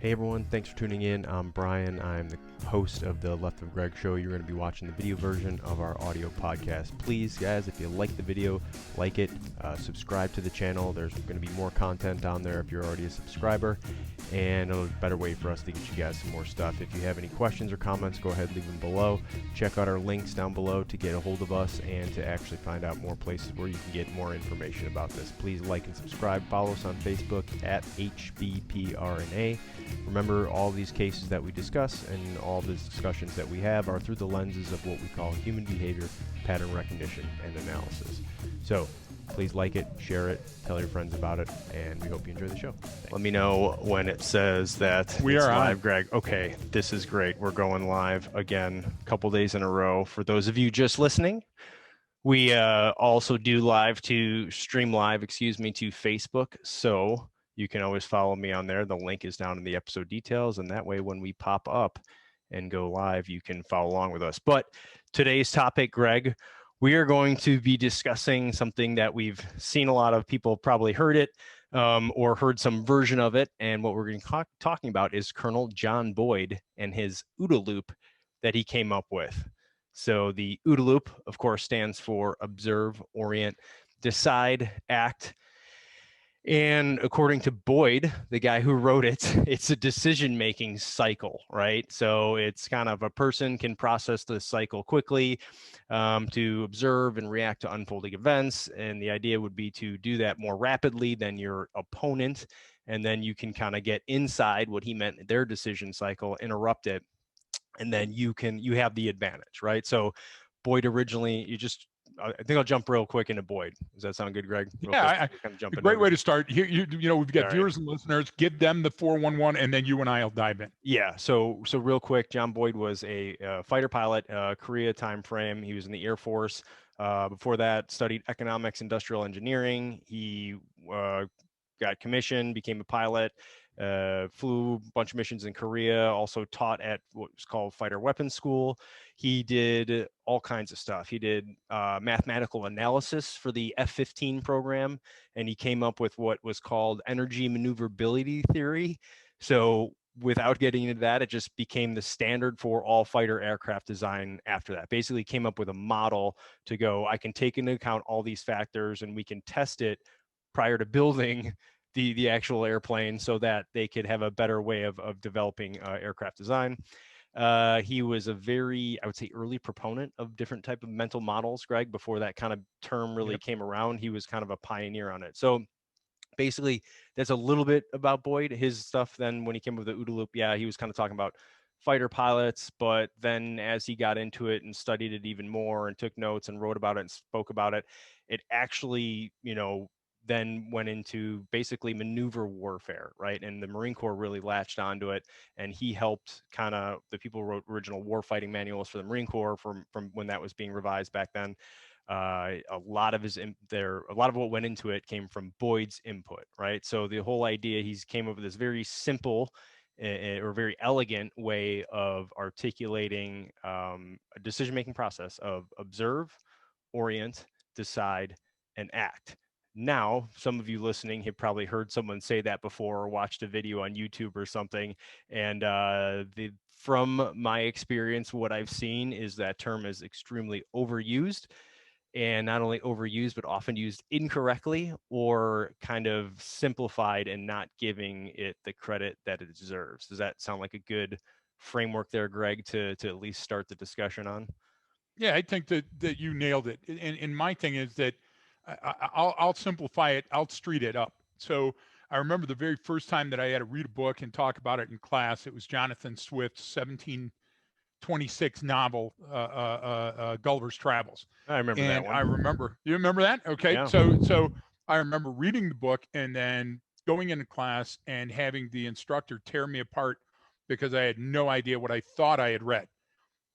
Hey everyone, thanks for tuning in. I'm Brian. I'm the host of the Left of Greg show. You're going to be watching the video version of our audio podcast. Please, guys, if you like the video, like it, subscribe to the channel. There's going to be more content on there if you're already a subscriber, and a better way for us to get you guys some more stuff. If you have any questions or comments, go ahead and leave them below. Check out our links down below to get a hold of us and to actually find out more places where you can get more information about this. Please like and subscribe. Follow us on Facebook at HBPRNA. Remember, all these cases that we discuss and all the discussions that we have are through the lenses of what we call human behavior, pattern recognition, and analysis. So please like it, share it, tell your friends about it, and we hope you enjoy the show. Thanks. Let me know when it says that we are live, on. Greg. Okay, this is great. We're going live again, a couple days in a row. For those of you just listening, we also do stream live to Facebook. So you can always follow me on there. The link is down in the episode details, and that way when we pop up and go live, you can follow along with us. But today's topic, Greg, we are going to be discussing something that we've seen a lot of people probably heard it or heard some version of it. And what we're going to be talking about is Colonel John Boyd and his OODA loop that he came up with. So the OODA loop, of course, stands for Observe, Orient, Decide, Act. And according to Boyd, the guy who wrote it, it's a decision-making cycle, right? So it's kind of a person can process the cycle quickly to observe and react to unfolding events. And the idea would be to do that more rapidly than your opponent. And then you can kind of get inside what he meant, their decision cycle, interrupt it. And then you have the advantage, right? So Boyd originally, I think I'll jump real quick into Boyd. Does that sound good, Greg? Yeah, kind of a great way to start. Here, we've got viewers and listeners. Give them the 411, and then you and I will dive in. Yeah. So real quick, John Boyd was a fighter pilot, Korea time frame. He was in the Air Force. Before that, studied economics, industrial engineering. He got commissioned, became a pilot. Flew a bunch of missions in Korea, also taught at what was called Fighter Weapons School. He did all kinds of stuff. He did mathematical analysis for the F-15 program, and he came up with what was called energy maneuverability theory. So without getting into that, it just became the standard for all fighter aircraft design after that. Basically came up with a model to go, I can take into account all these factors and we can test it prior to building the actual airplane so that they could have a better way of developing aircraft design. He was a very, I would say, early proponent of different type of mental models, Greg. Before that kind of term really came around, he was kind of a pioneer on it. So basically, that's a little bit about Boyd. His stuff then when he came with the OODA loop, yeah, he was kind of talking about fighter pilots, but then as he got into it and studied it even more and took notes and wrote about it and spoke about it, it actually, then went into basically maneuver warfare, right? And the Marine Corps really latched onto it, and he helped kind of the people who wrote original warfighting manuals for the Marine Corps from when that was being revised back then. A lot of what went into it came from Boyd's input, right? So the whole idea, he's came up with this very simple or very elegant way of articulating a decision-making process of observe, orient, decide, and act. Now, some of you listening have probably heard someone say that before or watched a video on YouTube or something. And from my experience, what I've seen is that term is extremely overused, and not only overused, but often used incorrectly or kind of simplified and not giving it the credit that it deserves. Does that sound like a good framework there, Greg, to at least start the discussion on? Yeah, I think that you nailed it. And my thing is that I'll simplify it. I'll street it up. So I remember the very first time that I had to read a book and talk about it in class. It was Jonathan Swift's 1726 novel, Gulliver's Travels. I remember that one. I remember, you remember that? Okay. Yeah. So I remember reading the book and then going into class and having the instructor tear me apart because I had no idea what I thought I had read.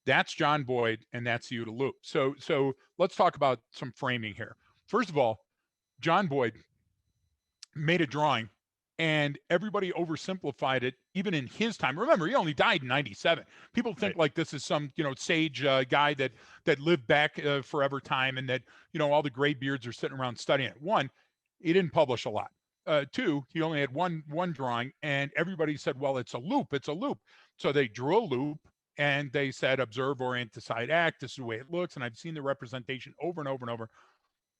That's John Boyd, and that's the OODA loop. So let's talk about some framing here. First of all, John Boyd made a drawing, and everybody oversimplified it, even in his time. Remember, he only died in 97. People think like this is some sage guy that lived back forever time, and that all the graybeards are sitting around studying it. One, he didn't publish a lot. two, he only had one drawing, and everybody said, "Well, it's a loop. It's a loop." So they drew a loop, and they said, "Observe, orient, decide, act. This is the way it looks." And I've seen the representation over and over and over.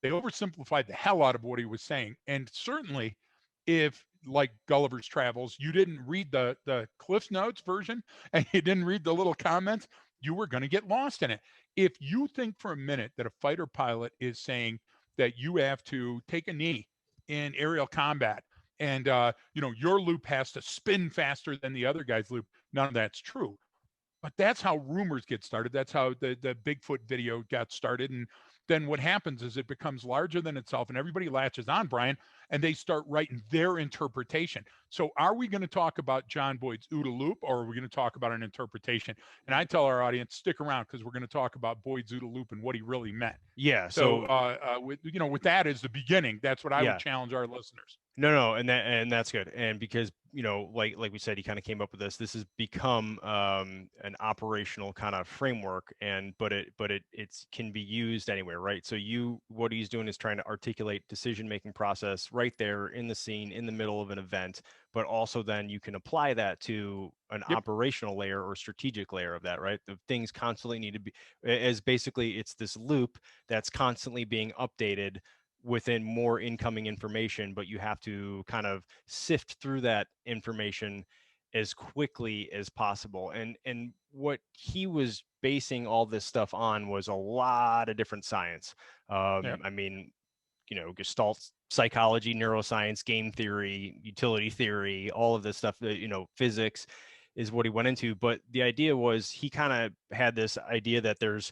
They oversimplified the hell out of what he was saying, and certainly, if like Gulliver's Travels, you didn't read the Cliff Notes version and you didn't read the little comments, you were going to get lost in it. If you think for a minute that a fighter pilot is saying that you have to take a knee in aerial combat and your loop has to spin faster than the other guy's loop, none of that's true. But that's how rumors get started. That's how the Bigfoot video got started. And then what happens is it becomes larger than itself, and everybody latches on, Brian, and they start writing their interpretation. So are we going to talk about John Boyd's OODA loop, or are we going to talk about an interpretation? And I tell our audience, stick around, because we're going to talk about Boyd's OODA loop and what he really meant. Yeah. So So with that as the beginning, that's what I would yeah. challenge our listeners. No, and that's good. And because like we said, he kind of came up with this. This has become an operational kind of framework, and but it can be used anywhere, right? So what he's doing is trying to articulate decision making process right there in the scene, in the middle of an event, but also then you can apply that to an Yep. operational layer or strategic layer of that, right? The things constantly need to be, as basically it's this loop that's constantly being updated within more incoming information, but you have to kind of sift through that information as quickly as possible. And what he was basing all this stuff on was a lot of different science. Yep. I mean, Gestalt psychology, neuroscience, game theory, utility theory, all of this stuff, physics is what he went into. But the idea was he kind of had this idea that there's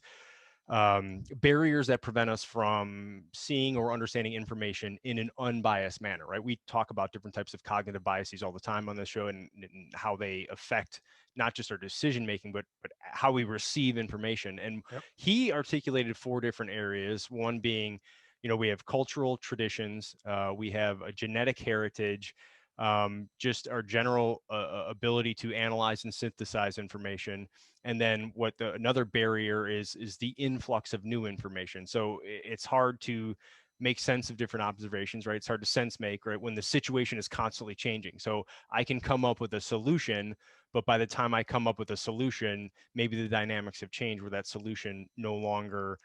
barriers that prevent us from seeing or understanding information in an unbiased manner, right? We talk about different types of cognitive biases all the time on this show, and how they affect not just our decision making, but how we receive information. And Yep. he articulated four different areas. One being, we have cultural traditions, we have a genetic heritage, just our general ability to analyze and synthesize information, and then another barrier is the influx of new information. So it's hard to make sense of different observations, right? It's hard to sense make, right, when the situation is constantly changing. So I can come up with a solution, but by the time I come up with a solution, maybe the dynamics have changed where that solution no longer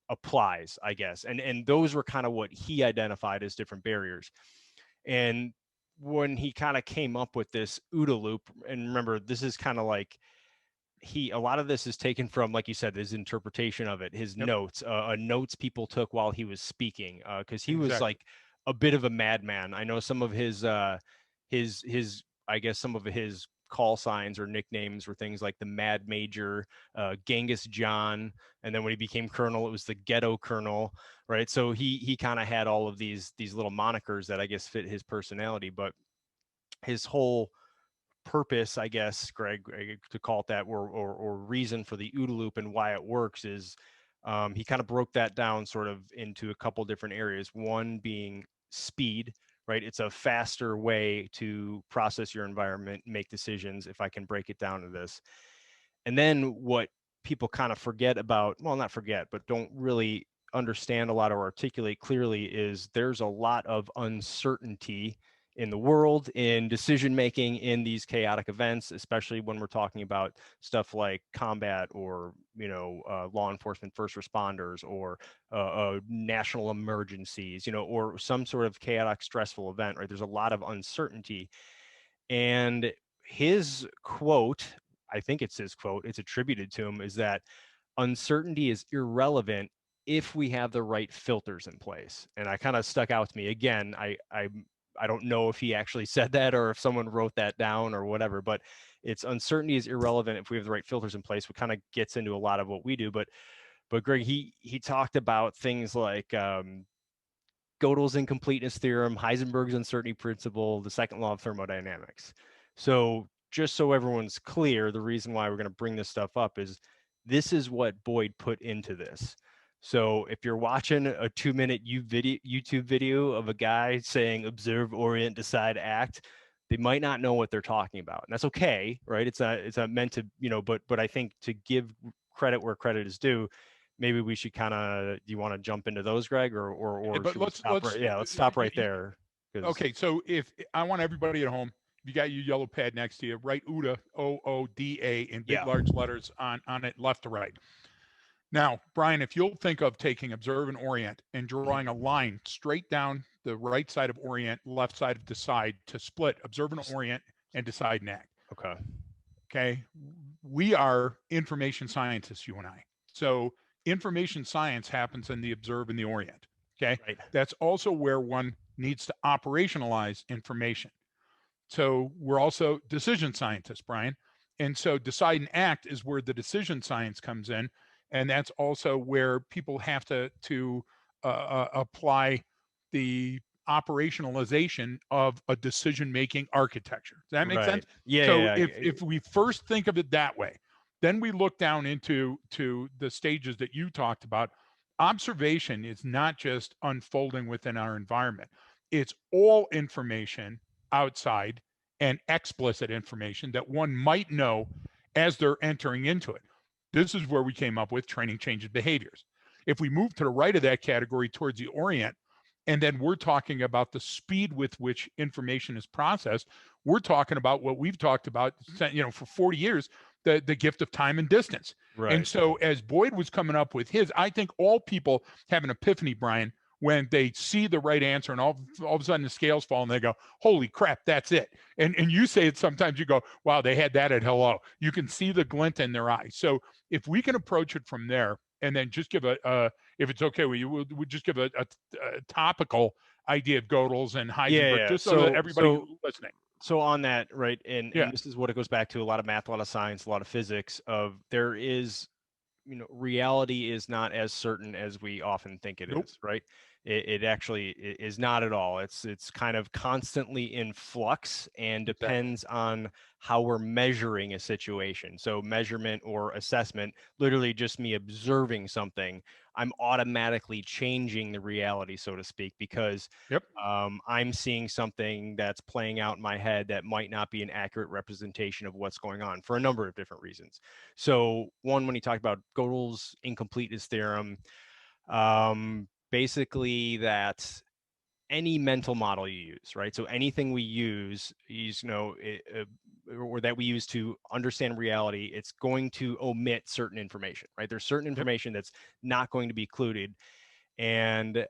applies, I guess. And those were kind of what he identified as different barriers. And when he kind of came up with this OODA loop, and remember, this is kind of like, a lot of this is taken from, like you said, his interpretation of it, his Yep. notes people took while he was speaking, because he was Exactly. like a bit of a madman. I know some of his I guess some of his call signs or nicknames were things like the Mad Major, Genghis John, and then when he became colonel, it was the Ghetto Colonel, right? So he kind of had all of these little monikers that I guess fit his personality, but his whole purpose, I guess, Greg, to call it that, or reason for the OODA loop and why it works is, he kind of broke that down sort of into a couple different areas. One being speed, right? It's a faster way to process your environment, make decisions, if I can break it down to this. And then what people kind of forget about, well, not forget, but don't really understand a lot or articulate clearly, is there's a lot of uncertainty in the world, in decision making, in these chaotic events, especially when we're talking about stuff like combat, or law enforcement, first responders, or national emergencies, or some sort of chaotic, stressful event, right? There's a lot of uncertainty. And his quote, I think it's his quote, it's attributed to him, is that uncertainty is irrelevant if we have the right filters in place. And I kind of stuck out to me. Again, I don't know if he actually said that or if someone wrote that down or whatever, but it's uncertainty is irrelevant if we have the right filters in place, which kind of gets into a lot of what we do. But Greg, he talked about things like Gödel's incompleteness theorem, Heisenberg's uncertainty principle, the second law of thermodynamics. So just so everyone's clear, the reason why we're going to bring this stuff up is this is what Boyd put into this. So if you're watching a 2-minute YouTube video of a guy saying observe, orient, decide, act, they might not know what they're talking about. And that's okay, right? It's not meant to, but I think to give credit where credit is due, maybe we should kind of, do you want to jump into those, Greg, or But should we stop right? Yeah, let's stop right there. Okay, so if I want everybody at home, if you got your yellow pad next to you, write OODA, OODA, in big, Yeah. large letters on it left to right. Now, Brian, if you'll think of taking Observe and Orient and drawing a line straight down the right side of Orient, left side of Decide to split Observe and Orient and Decide and Act. Okay. Okay. We are information scientists, you and I. So information science happens in the Observe and the Orient. Okay. Right. That's also where one needs to operationalize information. So we're also decision scientists, Brian. And so Decide and Act is where the decision science comes in. And that's also where people have to apply the operationalization of a decision-making architecture. Does that make sense? Right. Yeah. So Yeah. if we first think of it that way, then we look down into the stages that you talked about. Observation is not just unfolding within our environment. It's all information outside and explicit information that one might know as they're entering into it. This is where we came up with training changes behaviors. If we move to the right of that category towards the Orient, and then we're talking about the speed with which information is processed, we're talking about what we've talked about, for 40 years, the gift of time and distance. Right. And so as Boyd was coming up with his, I think all people have an epiphany, Brian, when they see the right answer and all of a sudden the scales fall and they go, holy crap, that's it. And you say it sometimes, you go, wow, they had that at hello. You can see the glint in their eye. So if we can approach it from there and then just give if it's okay with you, we'll just give a topical idea of Gödel's and Heisenberg, just so that everybody listening. So on that, right, and Yeah. this is what it goes back to: a lot of math, a lot of science, a lot of physics. Of there is, reality is not as certain as we often think it Nope. is, right? It actually is not at all. It's kind of constantly in flux and depends on how we're measuring a situation. So measurement or assessment, literally just me observing something, I'm automatically changing the reality, so to speak, because Yep. I'm seeing something that's playing out in my head that might not be an accurate representation of what's going on for a number of different reasons. So one, when he talked about Gödel's incompleteness theorem, basically that any mental model you use, right? So anything we use, or that we use to understand reality, it's going to omit certain information, right? There's certain information that's not going to be included. And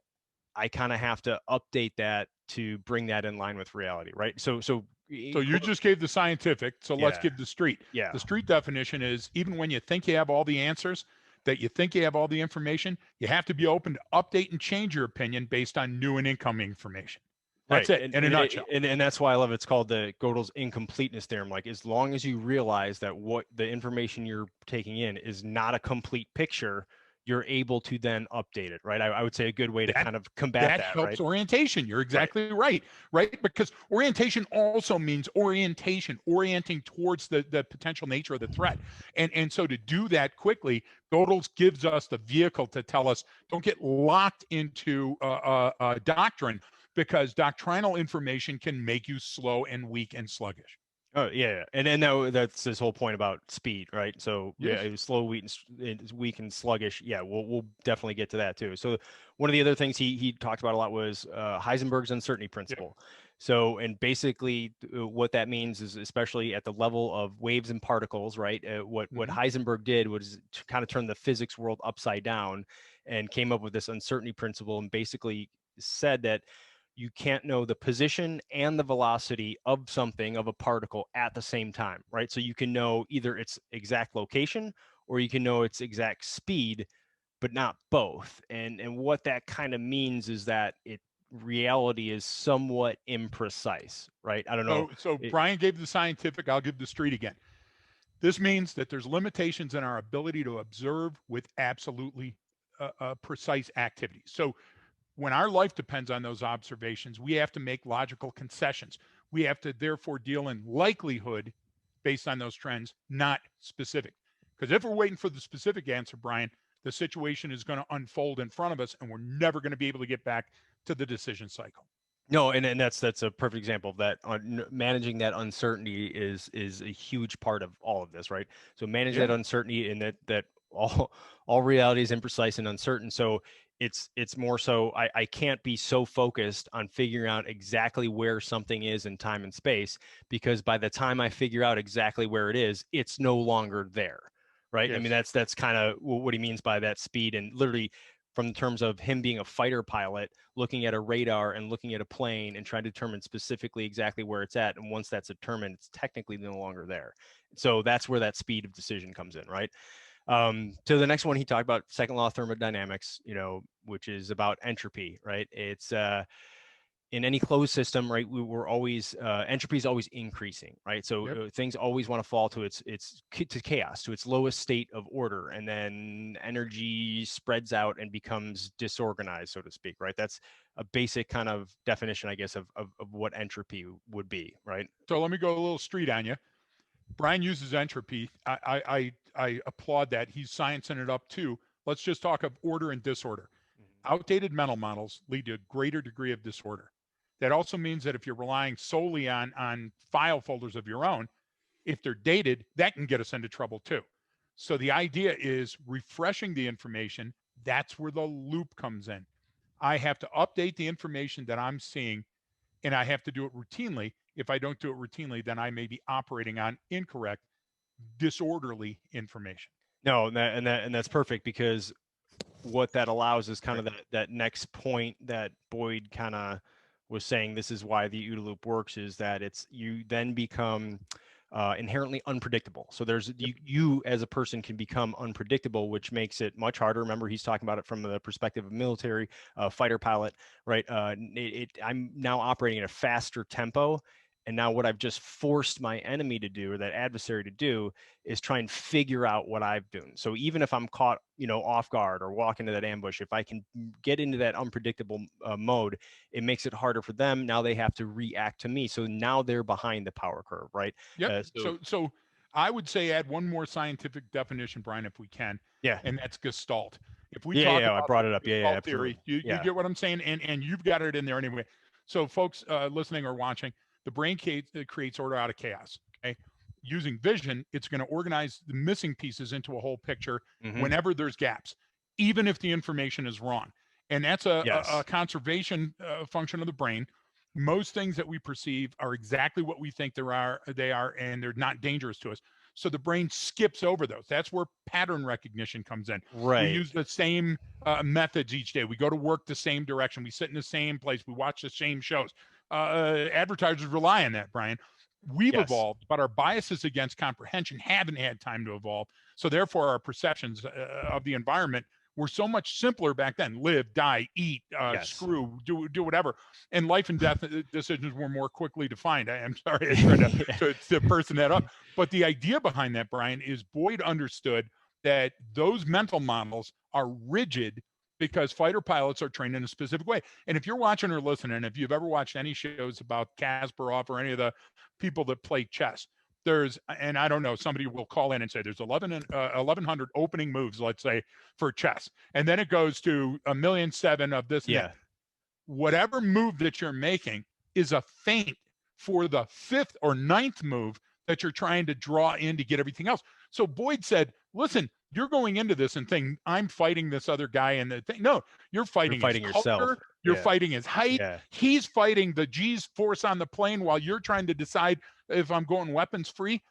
I kind of have to update that to bring that in line with reality, right? So you just gave the scientific, so let's give the street. Yeah. The street definition is even when you think you have all the answers, that you think you have all the information, you have to be open to update and change your opinion based on new and incoming information. That's right. it in a nutshell. And that's why I love it's called the Gödel's incompleteness theorem. Like, as long as you realize that what the information you're taking in is not a complete picture, you're able to then update it, right? I would say a good way to kind of combat that helps right? Orientation. You're exactly right, because orientation also means orienting towards the potential nature of the threat. And so to do that quickly, Gödel's gives us the vehicle to tell us, don't get locked into doctrine, because doctrinal information can make you slow and weak and sluggish. Oh yeah, and that's his whole point about speed, right? So yeah, it was slow, weak and sluggish. Yeah, we'll definitely get to that too. So one of the other things he talked about a lot was Heisenberg's uncertainty principle. Yeah. So, and basically what that means is, especially at the level of waves and particles, right? What Heisenberg did was to kind of turn the physics world upside down and came up with this uncertainty principle, and basically said that you can't know the position and the velocity of something, of a particle, at the same time, right? So you can know either its exact location or you can know its exact speed, but not both. And what that kind of means is that reality is somewhat imprecise, right? I don't know. So Brian gave the scientific, I'll give the street again. This means that there's limitations in our ability to observe with absolutely precise activity. So when our life depends on those observations, we have to make logical concessions. We have to therefore deal in likelihood based on those trends, not specific. Because if we're waiting for the specific answer, Brian, the situation is going to unfold in front of us and we're never going to be able to get back to the decision cycle. No, and that's a perfect example of that. Managing that uncertainty is a huge part of all of this, right? So manage that uncertainty, and that all reality is imprecise and uncertain. So it's more so I can't be so focused on figuring out exactly where something is in time and space, because by the time I figure out exactly where it is, it's no longer there, right? I mean, Yes. that's kind of what he means by that speed. And literally, from the terms of him being a fighter pilot, looking at a radar and looking at a plane and trying to determine specifically exactly where it's at, and once that's determined, it's technically no longer there. So that's where that speed of decision comes in, right? So the next one, he talked about second law of thermodynamics, which is about entropy, right? It's in any closed system, right? We're always entropy is always increasing, right? So Yep. things always want to fall to to chaos, to its lowest state of order, and then energy spreads out and becomes disorganized, so to speak, right? That's a basic kind of definition, I guess, of what entropy would be, right? So let me go a little street on you. Brian uses entropy. I applaud that. He's sciencing it up too. Let's just talk of order and disorder. Outdated mental models lead to a greater degree of disorder. That also means that if you're relying solely on file folders of your own, if they're dated, that can get us into trouble too. So the idea is refreshing the information. That's where the loop comes in. I have to update the information that I'm seeing, and I have to do it routinely. If I don't do it routinely, then I may be operating on incorrect, disorderly information. No, and that's perfect, because what that allows is kind Right. of that next point that Boyd kind of was saying. This is why the OODA loop works, is that it's you then become inherently unpredictable. So Yep. you as a person can become unpredictable, which makes it much harder. Remember, he's talking about it from the perspective of military fighter pilot, right? I'm now operating at a faster tempo. And now what I've just forced my enemy to do, or that adversary to do, is try and figure out what I've done. So even if I'm caught, off guard or walk into that ambush, if I can get into that unpredictable mode, it makes it harder for them. Now they have to react to me. So now they're behind the power curve, right? Yep. So So I would say add one more scientific definition, Brian, if we can, yeah, and that's Gestalt. If we yeah, talk yeah. I about brought it up. Yeah, yeah, Gestalt absolutely. theory, you Yeah. get what I'm saying, and you've got it in there anyway. So folks listening or watching, the brain creates order out of chaos. Okay. Using vision, it's going to organize the missing pieces into a whole picture Hmm. whenever there's gaps, even if the information is wrong. And that's a Yes. conservation function of the brain. Most things that we perceive are exactly what we think they are, and they're not dangerous to us. So the brain skips over those. That's where pattern recognition comes in. We Right. use the same methods each day. We go to work the same direction. We sit in the same place. We watch the same shows. Advertisers rely on that, Brian. We've Yes. evolved, but our biases against comprehension haven't had time to evolve. So therefore, our perceptions of the environment were so much simpler back then. Live, die, eat, Yes. screw, do whatever. And life and death decisions were more quickly defined. I'm sorry, I tried Yeah. to person that up. But the idea behind that, Brian, is Boyd understood that those mental models are rigid because fighter pilots are trained in a specific way. And if you're watching or listening, if you've ever watched any shows about Kasparov or any of the people that play chess, there's, and I don't know, somebody will call in and say there's 1,100 opening moves, let's say, for chess. And then it goes to 1,000,007 of this and that. Yeah. Whatever move that you're making is a feint for the fifth or ninth move that you're trying to draw in to get everything else. So Boyd said, listen, you're going into this and thinking, I'm fighting this other guy and the thing. No, you're You're fighting his fighting yourself. culture. You're Yeah. fighting his height. Yeah. He's fighting the G's force on the plane while you're trying to decide if I'm going weapons free.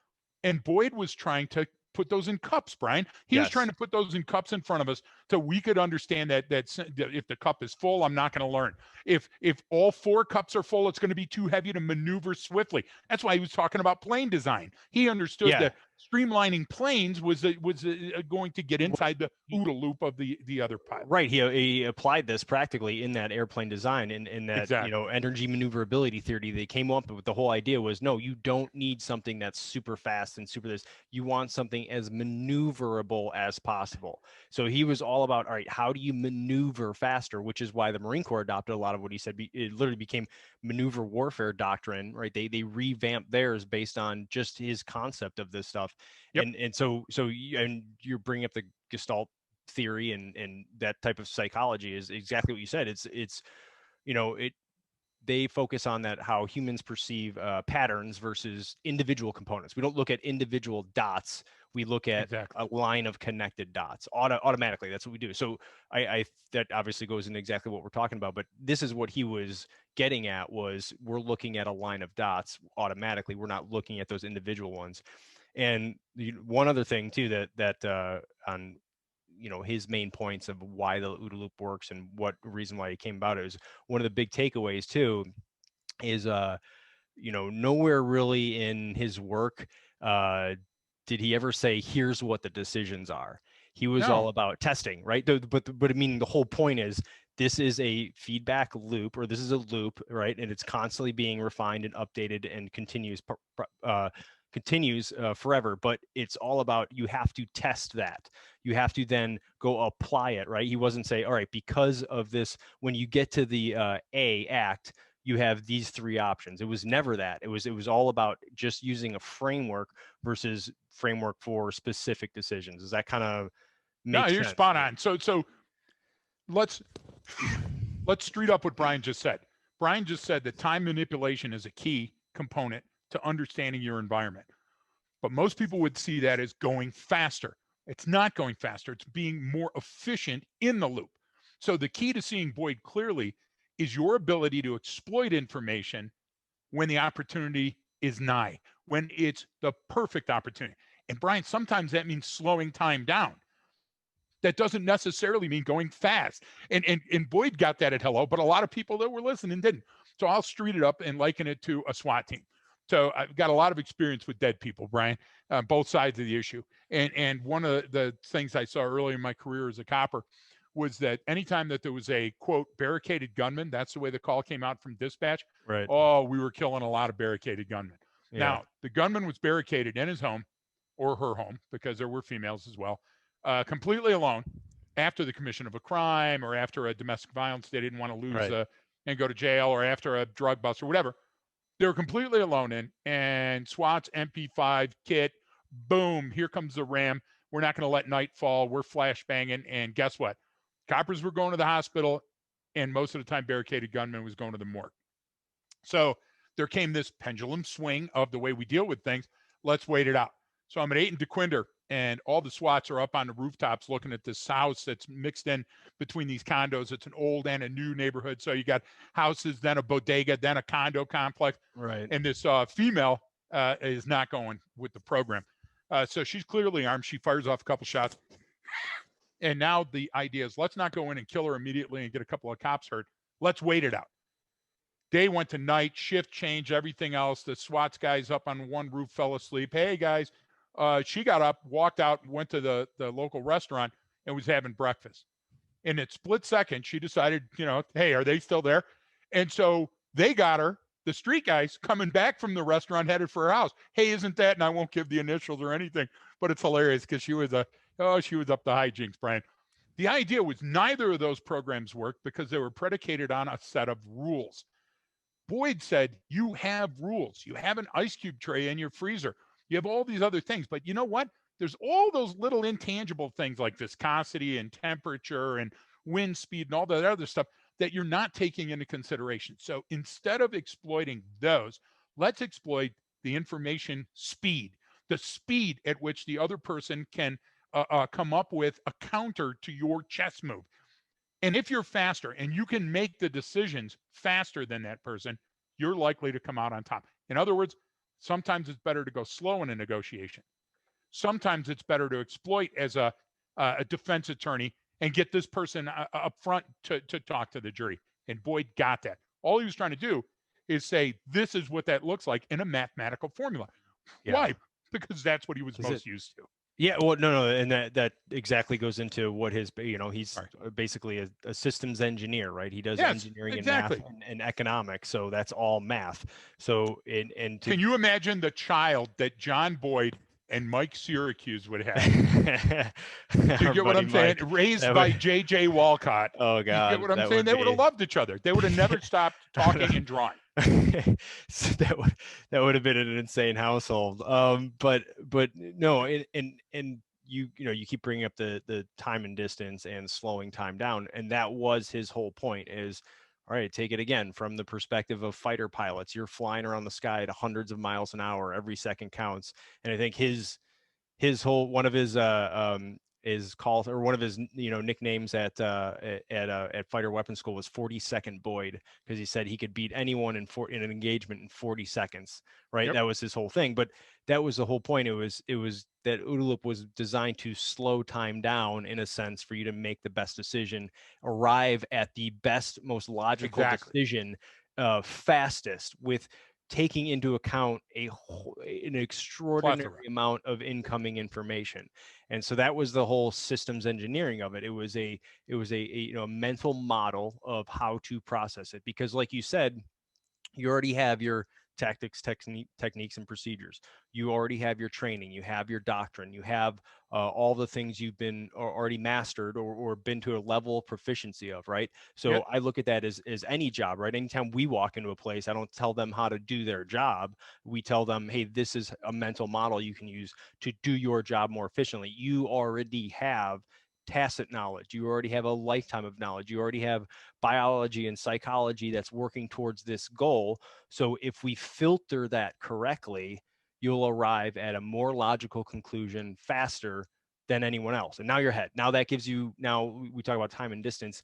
And Boyd was trying to put those in cups, Brian. He was trying Yes. to put those in cups in front of us so we could understand that if the cup is full, I'm not going to learn. If all four cups are full, it's going to be too heavy to maneuver swiftly. That's why he was talking about plane design. He understood Yeah. that streamlining planes was going to get Well, inside the OODA loop of the other pilot. right. He applied this practically in that airplane design, in that, Exactly. energy maneuverability theory. They came up with the whole idea was, no, you don't need something that's super fast and super this. You want something as maneuverable as possible. So he was all about, all right, how do you maneuver faster? Which is why the Marine Corps adopted a lot of what he said. It literally became maneuver warfare doctrine, right? They revamped theirs based on just his concept of this stuff. Yep. And you're bringing up the Gestalt theory and that type of psychology is exactly what you said. It's it they focus on that, how humans perceive patterns versus individual components. We don't look at individual dots. We look at Exactly. a line of connected dots automatically. That's what we do. So I that obviously goes into exactly what we're talking about, but this is what he was getting at, was we're looking at a line of dots automatically. We're not looking at those individual ones. And one other thing too, that on his main points of why the OODA loop works and what reason why he came about it is, one of the big takeaways too is nowhere really in his work did he ever say, here's what the decisions are. He was No. all about testing, right? But I mean, the whole point is, this is a feedback loop, or this is a loop, right? And it's constantly being refined and updated and continues forever. But it's all about, you have to test that. You have to then go apply it, right? He wasn't say, all right, because of this, when you get to the A act, you have these three options. It was never that. It was all about just using a framework versus framework for specific decisions. Does that kind of make sense? You're spot on. So let's street up what Brian just said. Brian just said that time manipulation is a key component to understanding your environment. But most people would see that as going faster. It's not going faster. It's being more efficient in the loop. So the key to seeing Boyd clearly is your ability to exploit information when the opportunity is nigh, when it's the perfect opportunity. And Brian, sometimes that means slowing time down. That doesn't necessarily mean going fast. And Boyd got that at Hello, but a lot of people that were listening didn't. So I'll street it up and liken it to a SWAT team. So I've got a lot of experience with dead people, Brian, both sides of the issue. And one of the things I saw early in my career as a copper was that anytime that there was a, quote, barricaded gunman, that's the way the call came out from dispatch. Right. Oh, we were killing a lot of barricaded gunmen. Yeah. Now, the gunman was barricaded in his home or her home, because there were females as well, completely alone after the commission of a crime or after a domestic violence they didn't want to lose Right. And go to jail, or after a drug bust or whatever. They were completely alone in, and SWAT's MP5 kit, boom, here comes the ram. We're not going to let night fall. We're flash banging. And guess what? Coppers were going to the hospital, and most of the time barricaded gunman was going to the morgue. So there came this pendulum swing of the way we deal with things. Let's wait it out. So I'm at 8 and DeQuinder, and all the SWATs are up on the rooftops looking at this house that's mixed in between these condos. It's an old and a new neighborhood. So you got houses, then a bodega, then a condo complex. Right. And this female is not going with the program. So she's clearly armed. She fires off a couple shots. And now the idea is, let's not go in and kill her immediately and get a couple of cops hurt. Let's wait it out. Day went to night, shift change, everything else. The SWAT's guys up on one roof fell asleep. Hey, guys. She got up, walked out, went to the local restaurant, and was having breakfast. In a split second, she decided, hey, are they still there? And so they got her, the street guys, coming back from the restaurant headed for her house. Hey, isn't that? And I won't give the initials or anything, but it's hilarious because she was up to hijinks, Brian. The idea was neither of those programs worked because they were predicated on a set of rules. Boyd said, you have rules. You have an ice cube tray in your freezer. You have all these other things, but you know what? There's all those little intangible things like viscosity and temperature and wind speed and all that other stuff that you're not taking into consideration. So instead of exploiting those, let's exploit the information speed, the speed at which the other person can come up with a counter to your chess move. And if you're faster and you can make the decisions faster than that person, you're likely to come out on top. In other words, sometimes it's better to go slow in a negotiation. Sometimes it's better to exploit as a defense attorney and get this person up front to talk to the jury. And Boyd got that. All he was trying to do is say, this is what that looks like in a mathematical formula. Yeah. Why? Because that's what he was most used to. Yeah, well, no, and that exactly goes into what his, he's basically a systems engineer, right? He does engineering and math and economics, so that's all math. So, can you imagine the child that John Boyd and Mike Syracuse would have? You get what I'm saying? Raised by J.J. Walcott. Oh, God. You get what I'm saying? They would have loved each other. They would have never stopped talking and drawing. So that would have been an insane household. But no, and you keep bringing up the time and distance and slowing time down, and that was his whole point. Is All right, take it again from the perspective of fighter pilots. You're flying around the sky at hundreds of miles an hour. Every second counts. And I think his whole one of his calls, or one of his nicknames at fighter weapons school was 42nd Boyd, because he said he could beat anyone in an engagement in 40 seconds, right? Yep. That was his whole thing. But that was the whole point. It was that OODA loop was designed to slow time down, in a sense, for you to make the best decision, arrive at the best, most logical Exactly. decision fastest, with taking into account an extraordinary Plethora. amount of incoming information. And so that was the whole systems engineering of it. It was a mental model of how to process it, because like you said, you already have your tactics, techniques, and procedures. You already have your training. You have your doctrine. You have all the things you've been already mastered, or been to a level of proficiency of, right? So Yep. I look at that as any job, right? Anytime we walk into a place, I don't tell them how to do their job. We tell them, hey, this is a mental model you can use to do your job more efficiently. You already have tacit knowledge. You already have a lifetime of knowledge. You already have biology and psychology that's working towards this goal. So if we filter that correctly, you'll arrive at a more logical conclusion faster than anyone else. And now you're ahead. Now that gives you, now we talk about time and distance.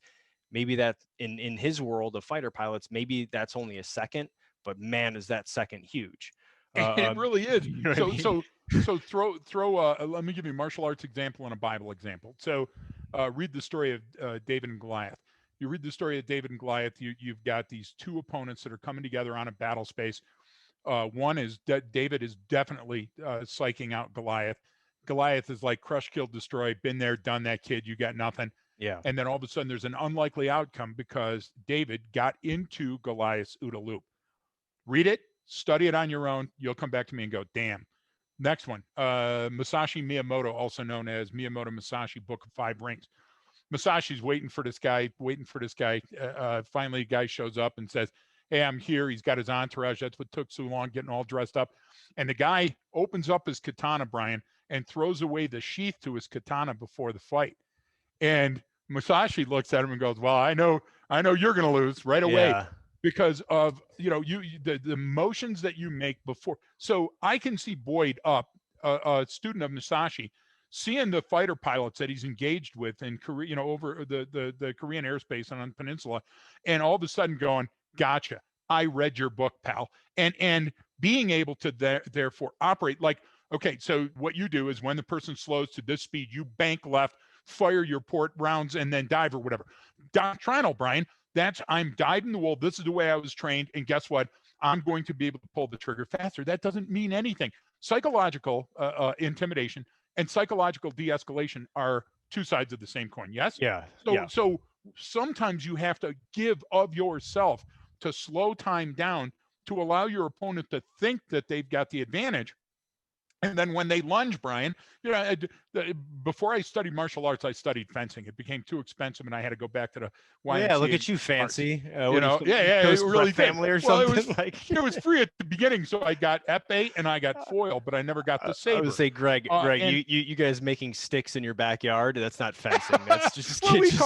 Maybe that in his world of fighter pilots, maybe that's only a second, but man, is that second huge. It really is. You know what I So mean? so throw let me give you a martial arts example and a Bible example. So read the story of David and Goliath. You read the story of David and Goliath. You've got these two opponents that are coming together on a battle space. One is David is definitely psyching out Goliath. Goliath is like crush, kill, destroy. Been there, done that, kid. You got nothing. Yeah. And then all of a sudden, there's an unlikely outcome because David got into Goliath's OODA loop. Read it, study it on your own. You'll come back to me and go, damn. Next one, Musashi Miyamoto, also known as Miyamoto Musashi Book of Five Rings. Musashi's waiting for this guy. Finally, a guy shows up and says, hey, I'm here. He's got his entourage. That's what took so long, getting all dressed up. And the guy opens up his katana, Brian, and throws away the sheath to his katana before the fight. And Musashi looks at him and goes, well, I know you're going to lose right away, Yeah. because of the motions that you make before. So I can see Boyd up, a student of Musashi, seeing the fighter pilots that he's engaged with in Korea, over the Korean airspace and on the peninsula, and all of a sudden going, gotcha, I read your book, pal. And being able to therefore operate like, okay, so what you do is when the person slows to this speed, you bank left, fire your port rounds, and then dive or whatever. Doctrinal, Brian. That's, I'm dyed in the wool. This is the way I was trained. And guess what? I'm going to be able to pull the trigger faster. That doesn't mean anything. Psychological intimidation and psychological de-escalation are two sides of the same coin. Yes. Yeah. So Yeah. so sometimes you have to give of yourself to slow time down, to allow your opponent to think that they've got the advantage. And then when they lunge, Brian, before I studied martial arts, I studied fencing. It became too expensive, and I had to go back to the Yeah, look YMCA at you, arts. fancy. What are you, some Yeah, East it Coast really did. family or Well, something? Like, it was free at the beginning, so I got epee and I got foil, but I never got the I would saber. say, Greg, And you guys making sticks in your backyard, that's not fencing. That's just, well, we just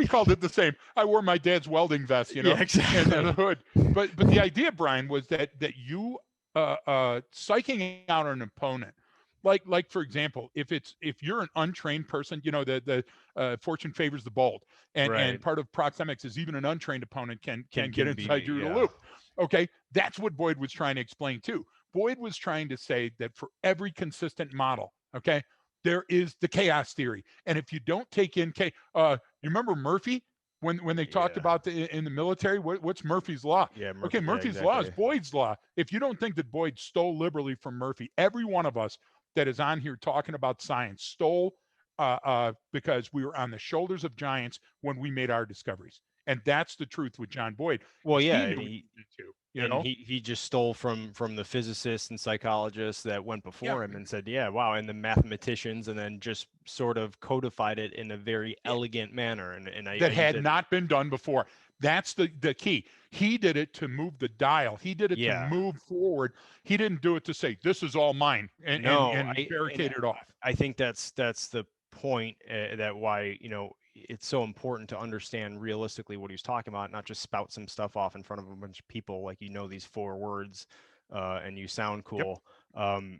called it the same. I wore my dad's welding vest, yeah, exactly. and a hood. But the idea, Brian, was that you psyching out an opponent. Like for example, if you're an untrained person, the fortune favors the bold, and Right. part of proxemics is even an untrained opponent can get Can inside be, your yeah. loop. Okay, that's what Boyd was trying to explain too. Boyd was trying to say that for every consistent model, okay, there is the chaos theory, and if you don't take in you remember Murphy when they talked Yeah. about in the military, what's Murphy's law? Yeah, Okay, yeah, Murphy's law is exactly. Boyd's law. If you don't think that Boyd stole liberally from Murphy, every one of us that is on here talking about science stole because we were on the shoulders of giants when we made our discoveries. And that's the truth with John Boyd, Well, is he yeah, knew what he did too, and he just stole from the physicists and psychologists that went Yeah. before him and said, yeah, wow, and the mathematicians, and then just sort of codified it in a very elegant manner. And I That use had it. not been done before. That's the key. He did it to move the dial. He did it to Yeah. move forward. He didn't do it to say, this is all mine and No, barricade it off. I think that's the point, that why, it's so important to understand realistically what he's talking about, not just spout some stuff off in front of a bunch of people like these 4 words and you sound Yep. cool.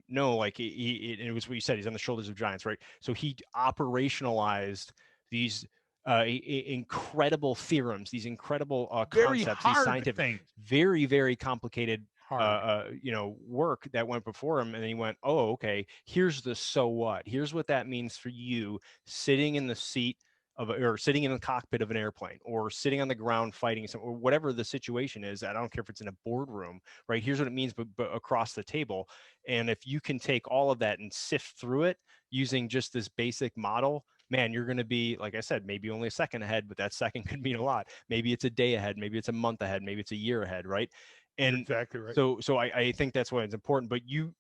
No, like it was what you said. He's on the shoulders of giants, right? So he operationalized these incredible theorems, these incredible Very concepts, these hard scientific, things. very, very complicated Hard. work that went before him. And then he went, oh, okay, here's the so what. Here's what that means for you sitting in the seat or sitting in the cockpit of an airplane, or sitting on the ground fighting some, or whatever the situation is. I don't care if it's in a boardroom, right? Here's what it means, but across the table. And if you can take all of that and sift through it using just this basic model, man, you're going to be, like I said, maybe only a second ahead, but that second could mean a lot. Maybe it's a day ahead, maybe it's a month ahead, maybe it's a year ahead, right? You're And exactly right. so I think that's why it's important. But you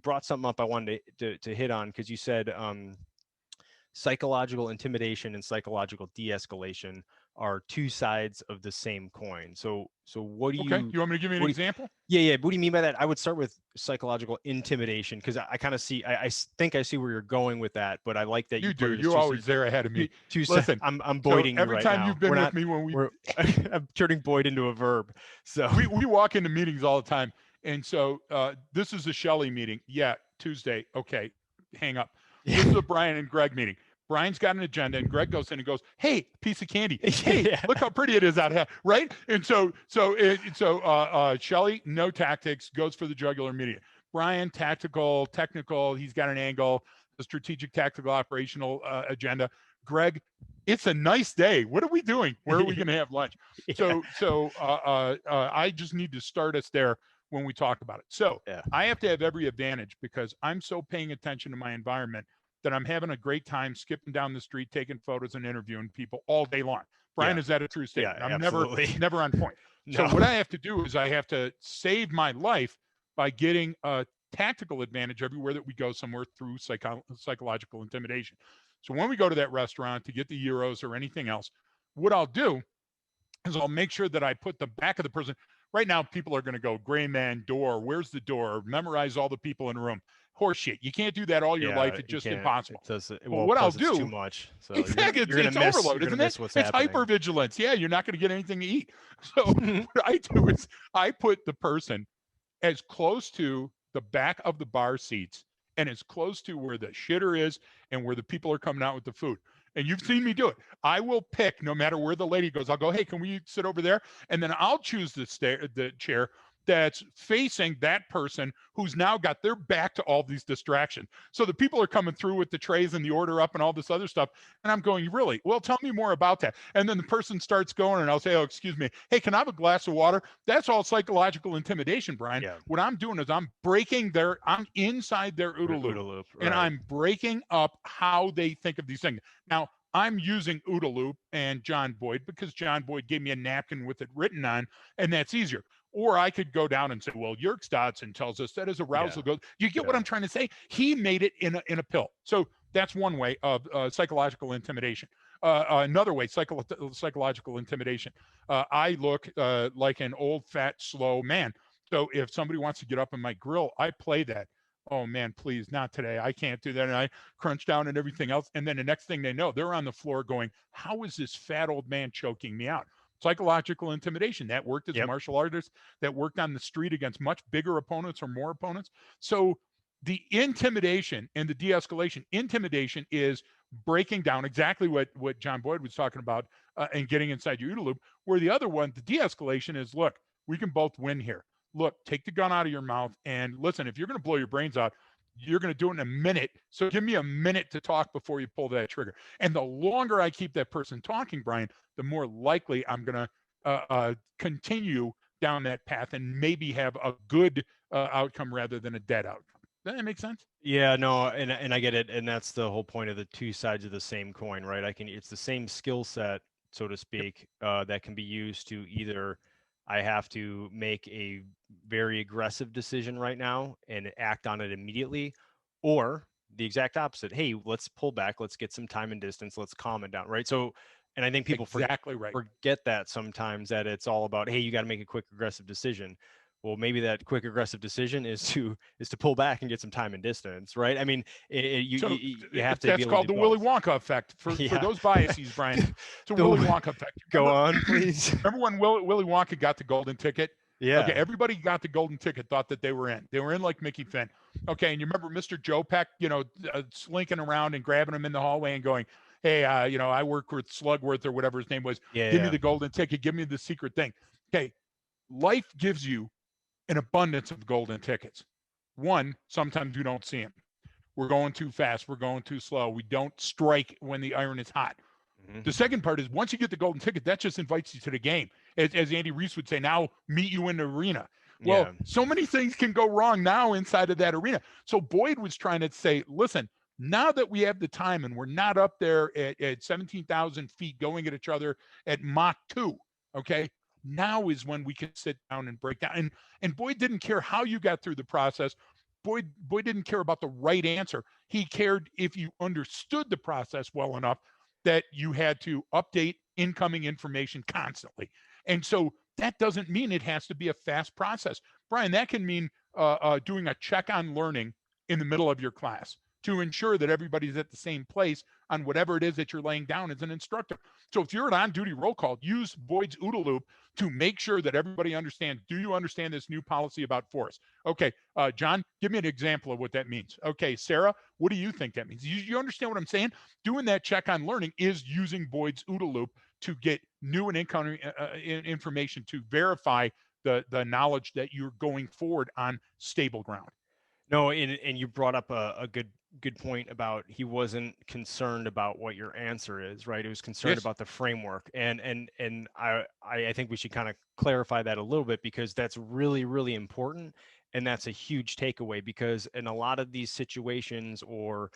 brought something up I wanted to hit on, because you said psychological intimidation and psychological de-escalation are 2 sides of the same coin. So what do Okay. you You want me to give you an example? yeah, what do you mean by that? I would start with psychological intimidation, because I kind of see, I think I see where you're going with that, but I like that You you put do. it as You're always there ahead of me. Listen, I'm So Boyding you every right time now. you've been We're with not, me when we're I'm turning Boyd into a verb. So we walk into meetings all the time, and so this is a Shelley meeting. Yeah, Tuesday. Okay, hang up. This is a Brian and Greg meeting. Brian's got an agenda, and Greg goes in and goes, "Hey, piece of candy. Hey, yeah. look how pretty it is out here, right?" And so Shelley, no tactics, goes for the jugular immediate. Brian, tactical, technical. He's got an angle, a strategic, tactical, operational agenda. Greg, it's a nice day. What are we doing? Where are we going to have lunch? Yeah. I just need to start us there when we talk about it. So Yeah. I have to have every advantage because I'm so paying attention to my environment that I'm having a great time skipping down the street, taking photos and interviewing people all day long. Brian, Yeah. is that a true statement? Yeah, I'm absolutely. never on point. So No. what I have to do is I have to save my life by getting a tactical advantage everywhere that we go somewhere through psychological intimidation. So when we go to that restaurant to get the euros or anything else, what I'll do is I'll make sure that I put the back of the person. Right now, people are going to go, gray man, door, where's the door? Memorize all the people in the room. Horseshit. You can't do that all your life. Yeah, It's you just can't. impossible. It does. But Well, what I'll plus it's too do, much. So exactly, you're it's gonna overload, isn't it? miss what's It's happening. hypervigilance. Yeah, you're not going to get anything to eat. So what I do is I put the person as close to the back of the bar seats and as close to where the shitter is and where the people are coming out with the food. And you've seen me do it. I will pick, no matter where the lady goes, I'll go, hey, can we sit over there? And then I'll choose the chair that's facing that person who's now got their back to all these distractions. So the people are coming through with the trays and the order up and all this other stuff. And I'm going, really? Well, tell me more about that. And then the person starts going and I'll say, oh, excuse me. Hey, can I have a glass of water? That's all psychological intimidation, Brian. Yeah. What I'm doing is I'm inside their OODA loop. OODA loop, And right. I'm breaking up how they think of these things. Now, I'm using OODA Loop and John Boyd because John Boyd gave me a napkin with it written on, and that's easier. Or I could go down and say, well, Yerkes Dodson tells us that as arousal goes. You get what I'm trying to say? He made it in a pill. So that's one way of psychological intimidation. Another way, psychological intimidation. I look like an old, fat, slow man. So if somebody wants to get up on my grill, I play that. Oh man, please, not today. I can't do that. And I crunch down and everything else. And then the next thing they know, they're on the floor going, how is this fat old man choking me out? Psychological intimidation. That worked as a martial artist, that worked on the street against much bigger opponents or more opponents. So the intimidation and the de-escalation, intimidation is breaking down exactly what John Boyd was talking about and getting inside your OODA loop, where the other one, the de-escalation is, look, we can both win here. Look, take the gun out of your mouth and listen, if you're going to blow your brains out, you're going to do it in a minute. So give me a minute to talk before you pull that trigger. And the longer I keep that person talking, Brian, the more likely I'm going to continue down that path and maybe have a good outcome rather than a dead outcome. Does that make sense? Yeah, no, and I get it, and that's the whole point of the 2 sides of the same coin, right? It's the same skill set, so to speak, that can be used to either I have to make a very aggressive decision right now and act on it immediately, or the exact opposite. Hey, let's pull back, let's get some time and distance, let's calm it down, right? So, and I think people Exactly right. forget that sometimes, that it's all about, hey, you got to make a quick aggressive decision. well, maybe that quick aggressive decision is to pull back and get some time and distance, right? I mean, you have to be that's able to called do the Willy both. Wonka effect for Yeah. those biases, Brian. It's a The Willy Wonka effect. Go Remember, on, please. remember when Willy Wonka got the golden ticket? Okay, Yeah. everybody got the golden ticket, thought that they were in. They were in like Mickey Finn. Okay, and you remember Mr. Joe Peck, slinking around and grabbing him in the hallway and going, "Hey, I work with Slugworth or whatever his name was. Yeah. Give me Yeah. the golden ticket. Give me the secret thing." Okay, life gives you an abundance of golden tickets. One, sometimes you don't see them. We're going too fast. We're going too slow. We don't strike when the iron is hot. Mhm. The second part is once you get the golden ticket, that just invites you to the game. As Andy Reese would say, now meet you in the arena. Well, Yeah. so many things can go wrong now inside of that arena. So Boyd was trying to say, listen, now that we have the time and we're not up there at 17,000 feet going at each other at Mach 2, okay, now is when we can sit down and break down. And Boyd didn't care how you got through the process. Boyd didn't care about the right answer. He cared if you understood the process well enough that you had to update incoming information constantly. And so that doesn't mean it has to be a fast process. Brian, that can mean doing a check on learning in the middle of your class to ensure that everybody's at the same place on whatever it is that you're laying down as an instructor. So if you're an on-duty roll call, use Boyd's OODA loop to make sure that everybody understands, do you understand this new policy about force? Okay, John, give me an example of what that means. Okay, Sarah, what do you think that means? You understand what I'm saying? Doing that check on learning is using Boyd's OODA loop to get new and incoming information to verify the knowledge that you're going forward on stable ground. No, and you brought up a good point about he wasn't concerned about what your answer is, right? He was concerned Yes. about the framework, and I think we should kind of clarify that a little bit because that's really important, and that's a huge takeaway because in a lot of these situations or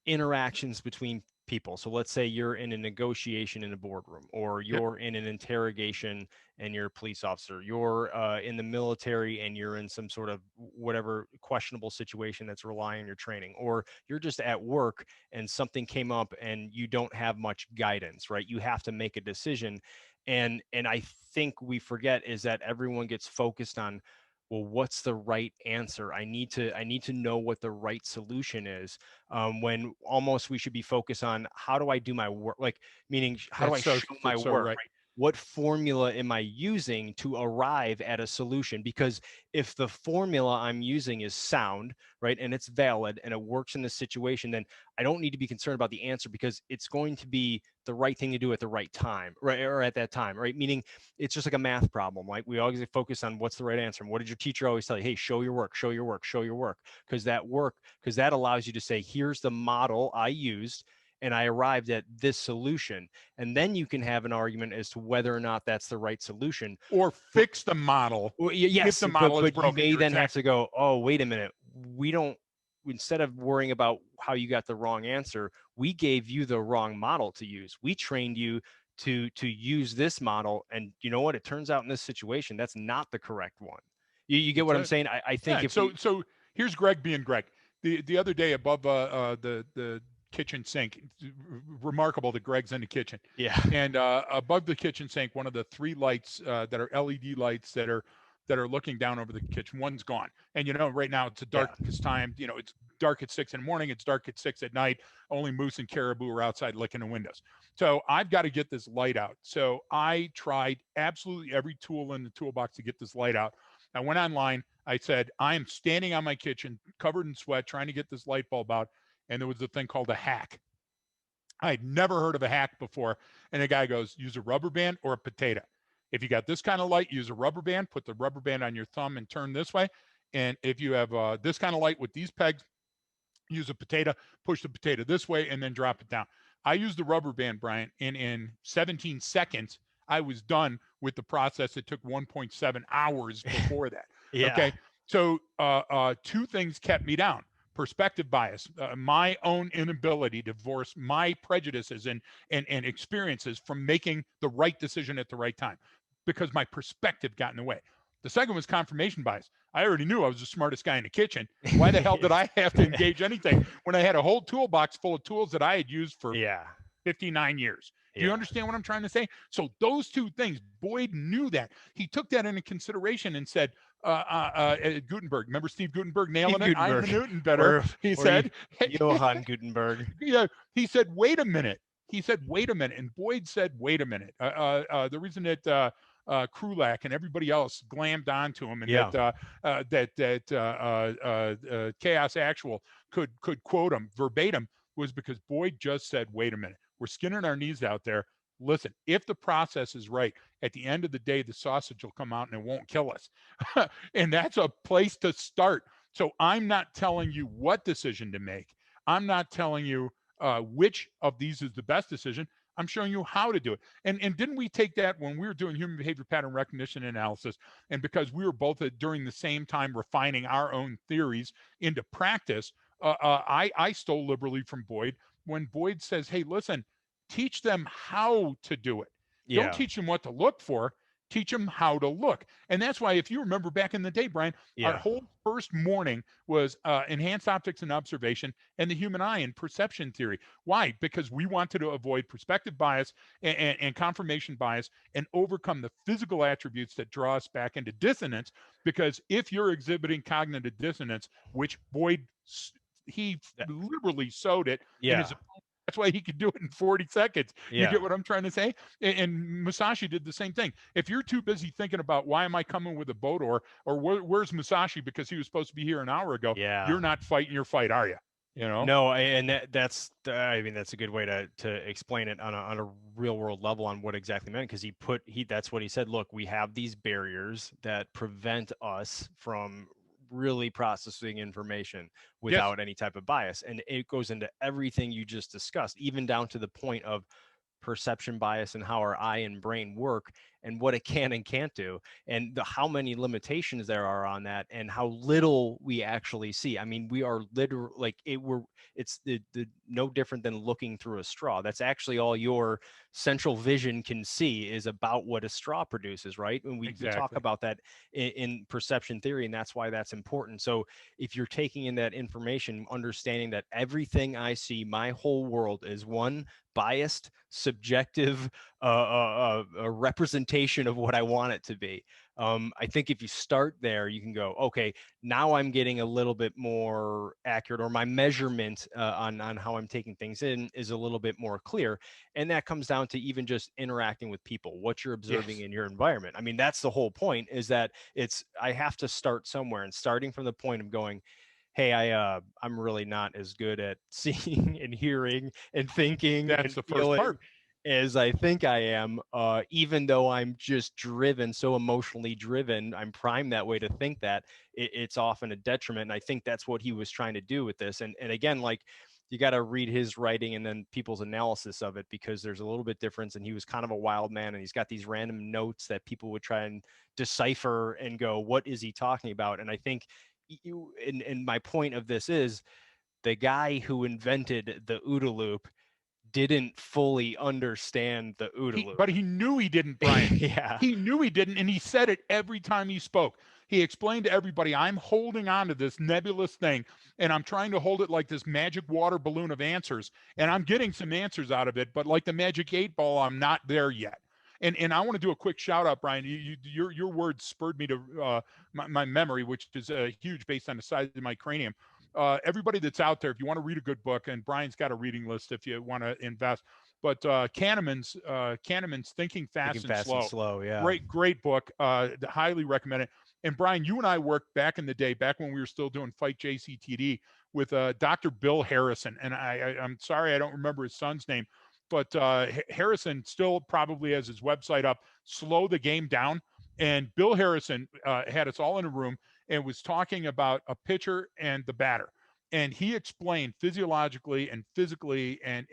interactions between people. So let's say you're in a negotiation in a boardroom, or you're in an interrogation and you're a police officer, you're in the military and you're in some sort of whatever questionable situation that's relying on your training, or you're just at work and something came up and you don't have much guidance, right? You have to make a decision. And I think we forget is that everyone gets focused on, well, what's the right answer? I need to know what the right solution is, when almost we should be focused on how do I do my work, like meaning how do I show my work, right? what formula am I using to arrive at a solution? Because if the formula I'm using is sound, right, and it's valid and it works in this situation, then I don't need to be concerned about the answer because it's going to be the right thing to do at the right time, right, or at that time, right? Meaning it's just like a math problem. Like we always focus on what's the right answer. And what did your teacher always tell you? Hey, show your work, show your work, show your work, because that allows you to say, here's the model I used and I arrived at this solution. And then you can have an argument as to whether or not that's the right solution. Or fix the model. Well, yes, if the model is but you broken. may then have to go, oh, wait a minute. We don't, instead of worrying about how you got the wrong answer, we gave you the wrong model to use. We trained you to use this model. And you know what? It turns out in this situation, that's not the correct one. You get what I'm saying? I think so here's Greg being Greg. The other day above the kitchen sink, remarkable that Greg's in the kitchen. Yeah. And above the kitchen sink, one of the three lights that are LED lights that are looking down over the kitchen, one's gone. And right now it's the darkest time. It's dark at 6 a.m. It's dark at 6 p.m. Only moose and caribou are outside licking the windows. So I've got to get this light out. So I tried absolutely every tool in the toolbox to get this light out. I went online. I said, I am standing on my kitchen covered in sweat trying to get this light bulb out. And there was a thing called a hack. I'd never heard of a hack before. And the guy goes, use a rubber band or a potato. If you got this kind of light, use a rubber band, put the rubber band on your thumb and turn this way. And if you have this kind of light with these pegs, use a potato, push the potato this way, and then drop it down. I used the rubber band, Brian, and in 17 seconds, I was done with the process. It took 1.7 hours before that. Yeah. Okay. So two things kept me down. Perspective bias, my own inability to divorce my prejudices and experiences from making the right decision at the right time because my perspective got in the way. The second was confirmation bias. I already knew I was the smartest guy in the kitchen. Why the hell did I have to engage anything when I had a whole toolbox full of tools that I had used for 59 years? Do you Yeah. understand what I'm trying to say? So those two things, Boyd knew that. He took that into consideration and said, Gutenberg, remember Steve Gutenberg nailing Steve it? I'm the Gutenberg Newton better. or He or said, Johann Gutenberg. yeah, he said, wait a minute. He said, wait a minute. And Boyd said, wait a minute. The reason that Krulak and everybody else glammed onto him, and Yeah. that Chaos Actual could quote him verbatim, was because Boyd just said, wait a minute. We're skinning our knees out there. Listen, if the process is right, at the end of the day, the sausage will come out and it won't kill us. And that's a place to start. So I'm not telling you what decision to make. I'm not telling you which of these is the best decision. I'm showing you how to do it. And didn't we take that when we were doing human behavior pattern recognition analysis? And because we were both during the same time refining our own theories into practice, I stole liberally from Boyd when Boyd says, hey, listen, teach them how to do it. Don't Yeah. teach them what to look for. Teach them how to look. And that's why, if you remember back in the day, Brian, our Yeah. whole first morning was enhanced optics and observation and the human eye and perception theory. Why? Because we wanted to avoid perspective bias and confirmation bias and overcome the physical attributes that draw us back into dissonance. Because if you're exhibiting cognitive dissonance, which Boyd, he That- liberally sowed it in his Yeah. opponent. That's why he could do it in 40 seconds. You Yeah. get what I'm trying to say? And Musashi did the same thing. If you're too busy thinking about why am I coming with a boat, or where's Musashi because he was supposed to be here an hour ago, Yeah. you're not fighting your fight, are you? You know? No, and that's I mean that's a good way to explain it on a real world level on what exactly meant, because he that's what he said. Look, we have these barriers that prevent us from really processing information Yes, without any type of bias, and it goes into everything you just discussed, even down to the point of perception bias and how our eye and brain work and what it can and can't do, and how many limitations there are on that, and how little we actually see. I mean, we are literally like it's the no different than looking through a straw. That's actually all your central vision can see is about what a straw produces, right? And we talk exactly. about that in perception theory, and that's why that's important. So if you're taking in that information, understanding that everything I see, my whole world, is one biased, subjective a representation of what I want it to be. I think if you start there, you can go, okay, now I'm getting a little bit more accurate, or my measurement on how I'm taking things in is a little bit more clear. And that comes down to even just interacting with people, what you're observing Yes, in your environment. I mean, that's the whole point, is that I have to start somewhere, and starting from the point of going, hey, I'm really not as good at seeing and hearing and thinking that's and the first feeling part. as I think I am, even though I'm just driven, so emotionally driven, I'm primed that way to think that it's often a detriment. And I think that's what he was trying to do with this. And again, like, you got to read his writing and then people's analysis of it, because there's a little bit difference. And he was kind of a wild man, and he's got these random notes that people would try and decipher and go, what is he talking about? And I think and my point of this is, the guy who invented the OODA loop didn't fully understand the OODA loop. But he knew he didn't, Brian. Yeah. He knew he didn't, and he said it every time he spoke. He explained to everybody, I'm holding on to this nebulous thing, and I'm trying to hold it like this magic water balloon of answers, and I'm getting some answers out of it, but like the magic 8 ball, I'm not there yet. And I want to do a quick shout out, Brian. Your words spurred me to my memory, which is huge based on the size of my cranium. Everybody that's out there, if you want to read a good book, and Brian's got a reading list if you want to invest, but Kahneman's Thinking Thinking Fast and fast and Slow, slow. Yeah. great book. Highly recommend it. And Brian, you and I worked back in the day, back when we were still doing Fight JCTD, with Dr. Bill Harrison, and I'm sorry I don't remember his son's name, but Harrison still probably has his website up. Slow the Game Down. And Bill Harrison had us all in a room and was talking about a pitcher and the batter, and he explained physiologically and physically and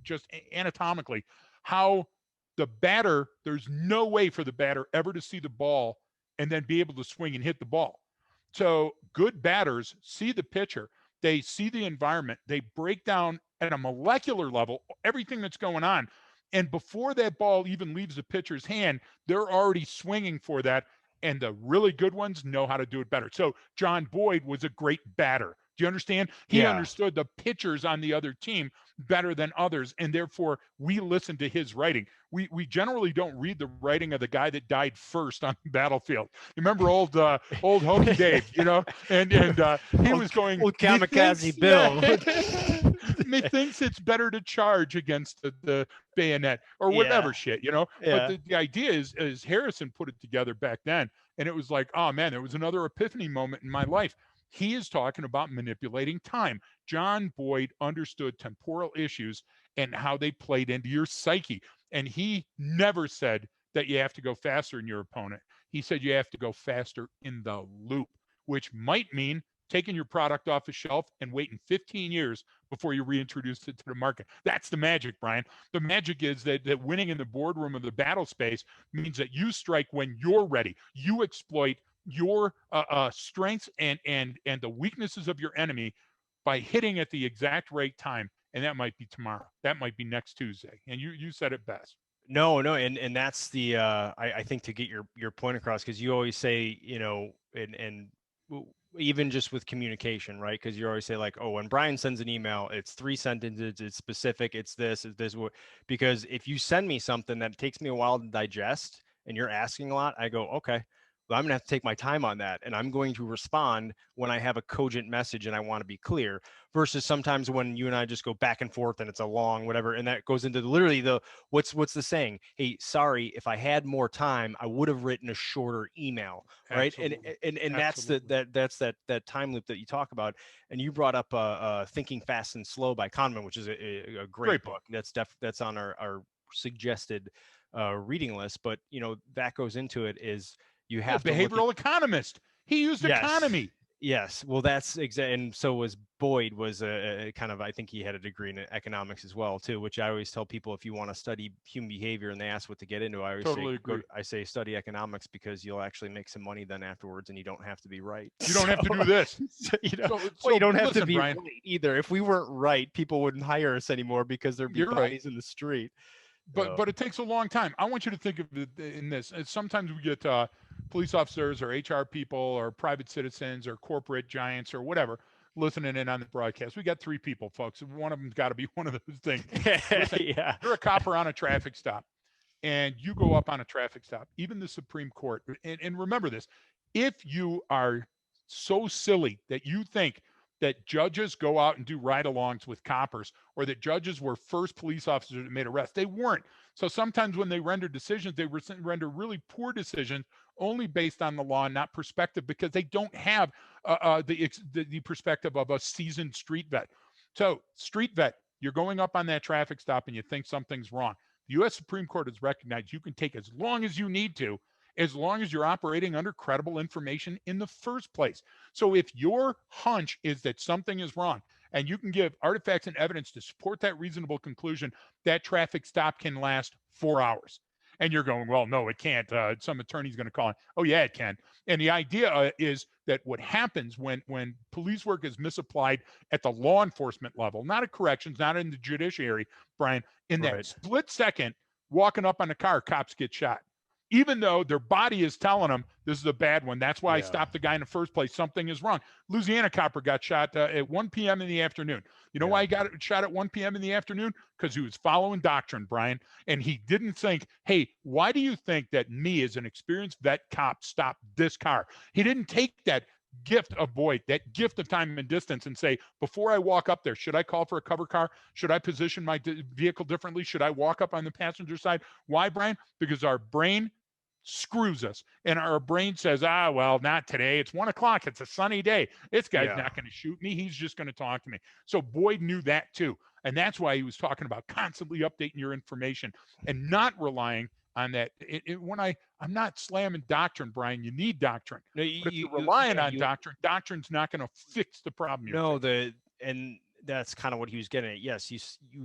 just anatomically how the batter, there's no way for the batter ever to see the ball and then be able to swing and hit the ball. So good batters see the pitcher, they see the environment, they break down at a molecular level everything that's going on, and before that ball even leaves the pitcher's hand, they're already swinging for that. And the really good ones know how to do it better. So John Boyd was a great batter. Do you understand? He Yeah. understood the pitchers on the other team better than others, and therefore we listen to his writing. We generally don't read the writing of the guy that died first on the battlefield. You remember old Hokey Dave, you know, and he was going, old methinks, kamikaze Bill. methinks it's better to charge against the bayonet or whatever Yeah. shit, you know. But Yeah. the idea is Harrison put it together back then, and it was like, oh man, there was another epiphany moment in my life. He is talking about manipulating time. John Boyd understood temporal issues and how they played into your psyche. And he never said that you have to go faster than your opponent. He said you have to go faster in the loop, which might mean taking your product off the shelf and waiting 15 years before you reintroduce it to the market. That's the magic, Brian. The magic is that winning in the boardroom of the battle space means that you strike when you're ready. You exploit your strengths and the weaknesses of your enemy by hitting at the exact right time, and that might be tomorrow, that might be next Tuesday, and you said it best. No, and that's the I think to get your point across, because you always say, you know, and even just with communication, right? Because you always say like, oh, when Brian sends an email, it's 3 sentences, it's specific, it's this, because if you send me something that takes me a while to digest and you're asking a lot, I go, okay, well, I'm gonna have to take my time on that, and I'm going to respond when I have a cogent message and I want to be clear. Versus sometimes when you and I just go back and forth and it's a long whatever, and that goes into literally the what's the saying? Hey, sorry, if I had more time, I would have written a shorter email, right? Absolutely. And that's that time loop that you talk about. And you brought up Thinking Fast and Slow by Kahneman, which is a great book. That's on our suggested reading list. But you know that goes into it is you have to look at behavioral economist. He used economy. Yes, well, that's exactly, and so was Boyd. Was a kind of, I think he had a degree in economics as well too. Which I always tell people, if you want to study human behavior and they ask what to get into, I always Totally say, agree. I say study economics, because you'll actually make some money then afterwards, and you don't have to be right. You don't have to do this. You know, So you don't have listen, to be Brian, right either. If we weren't right, people wouldn't hire us anymore because there'd be you're right. bodies in the street. But it takes a long time. I want you to think of it in this. Sometimes we get police officers or HR people or private citizens or corporate giants or whatever listening in on the broadcast. We got 3 people, folks. One of them's got to be one of those things. Listen, Yeah. you're a cop or on a traffic stop, and you go up on a traffic stop, even the Supreme Court. And remember this: if you are so silly that you think that judges go out and do ride-alongs with coppers, or that judges were first police officers that made arrests, they weren't. So sometimes when they render decisions, they render really poor decisions only based on the law, not perspective, because they don't have the perspective of a seasoned street vet. So street vet, you're going up on that traffic stop and you think something's wrong. The U.S. Supreme Court has recognized you can take as long as you need to, as long as you're operating under credible information in the first place. So if your hunch is that something is wrong and you can give artifacts and evidence to support that reasonable conclusion, that traffic stop can last 4 hours. And you're going, well, no, it can't. Some attorney's going to call it. Oh, yeah, it can. And the idea is that what happens when police work is misapplied at the law enforcement level, not at corrections, not in the judiciary, Brian, in that split second, walking up on a car, cops get shot. Even though their body is telling them this is a bad one. That's why I stopped the guy in the first place. Something is wrong. Louisiana copper got shot at 1 p.m. in the afternoon. You know why he got shot at 1 p.m. in the afternoon? Because he was following doctrine, Brian. And he didn't think, hey, why do you think that me as an experienced vet cop stopped this car? He didn't take that gift of Boyd, that gift of time and distance, and say, before I walk up there, should I call for a cover car? Should I position my vehicle differently? Should I walk up on the passenger side? Why, Brian? Because our brain screws us, and our brain says, well, not today. It's 1 o'clock. It's a sunny day. This guy's not going to shoot me. He's just going to talk to me. So Boyd knew that too. And that's why he was talking about constantly updating your information and not relying on that. I'm not slamming doctrine, Brian. You need doctrine. No, but if you're relying on doctrine, doctrine's not going to fix the problem. And that's kind of what he was getting at. Yes, you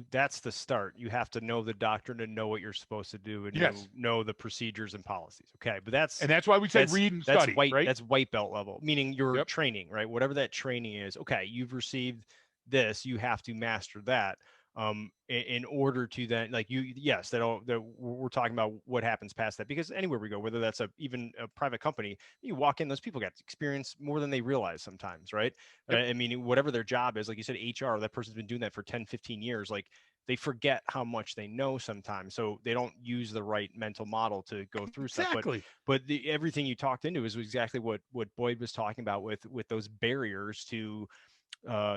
that's the start. You have to know the doctrine and know what you're supposed to do, and know the procedures and policies. Okay, but that's why we say read and study. Right? That's white belt level, meaning your training, right? Whatever that training is. Okay, you've received this, you have to master that. in order to then, like, yes, that we're talking about what happens past that, because anywhere we go, whether that's even a private company, you walk in, those people got experience more than they realize sometimes, right? Yep. I mean, whatever their job is, like you said, HR, that person's been doing that for 10, 15 years. Like, they forget how much they know sometimes, so they don't use the right mental model to go through stuff. Exactly. But everything you talked into is exactly what Boyd was talking about with those barriers to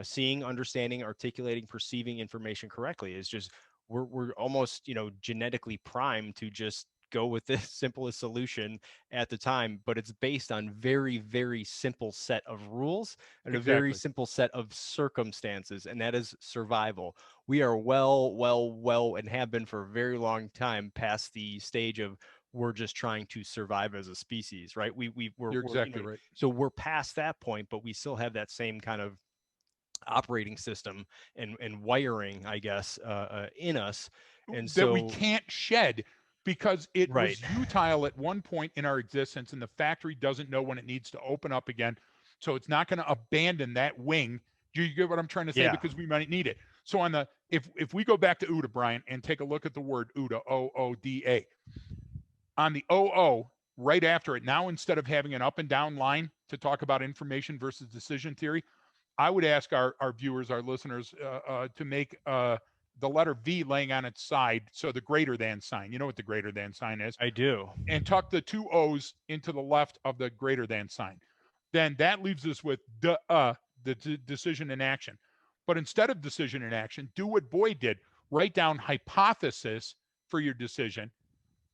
seeing, understanding, articulating, perceiving information correctly. Is just we're almost, genetically primed to just go with the simplest solution at the time, but it's based on very, very simple set of rules and a very Exactly. simple set of circumstances, and that is survival. We are well, and have been for a very long time past the stage of we're just trying to survive as a species, right? You're exactly right. So we're past that point, but we still have that same kind of operating system and wiring, I guess, in us. And That we so, can't shed because it right. was utile at one point in our existence, and the factory doesn't know when it needs to open up again. So it's not going to abandon that wing. Do you get what I'm trying to say? Yeah. Because we might need it. So on the if we go back to OODA, Brian, and take a look at the word OODA, OODA, on the OO, right after it, now instead of having an up and down line to talk about information versus decision theory, I would ask our viewers, our listeners, to make the letter V laying on its side, so the greater than sign. You know what the greater than sign is? I do. And tuck the two O's into the left of the greater than sign. Then that leaves us with decision and action. But instead of decision and action, do what Boyd did. Write down hypothesis for your decision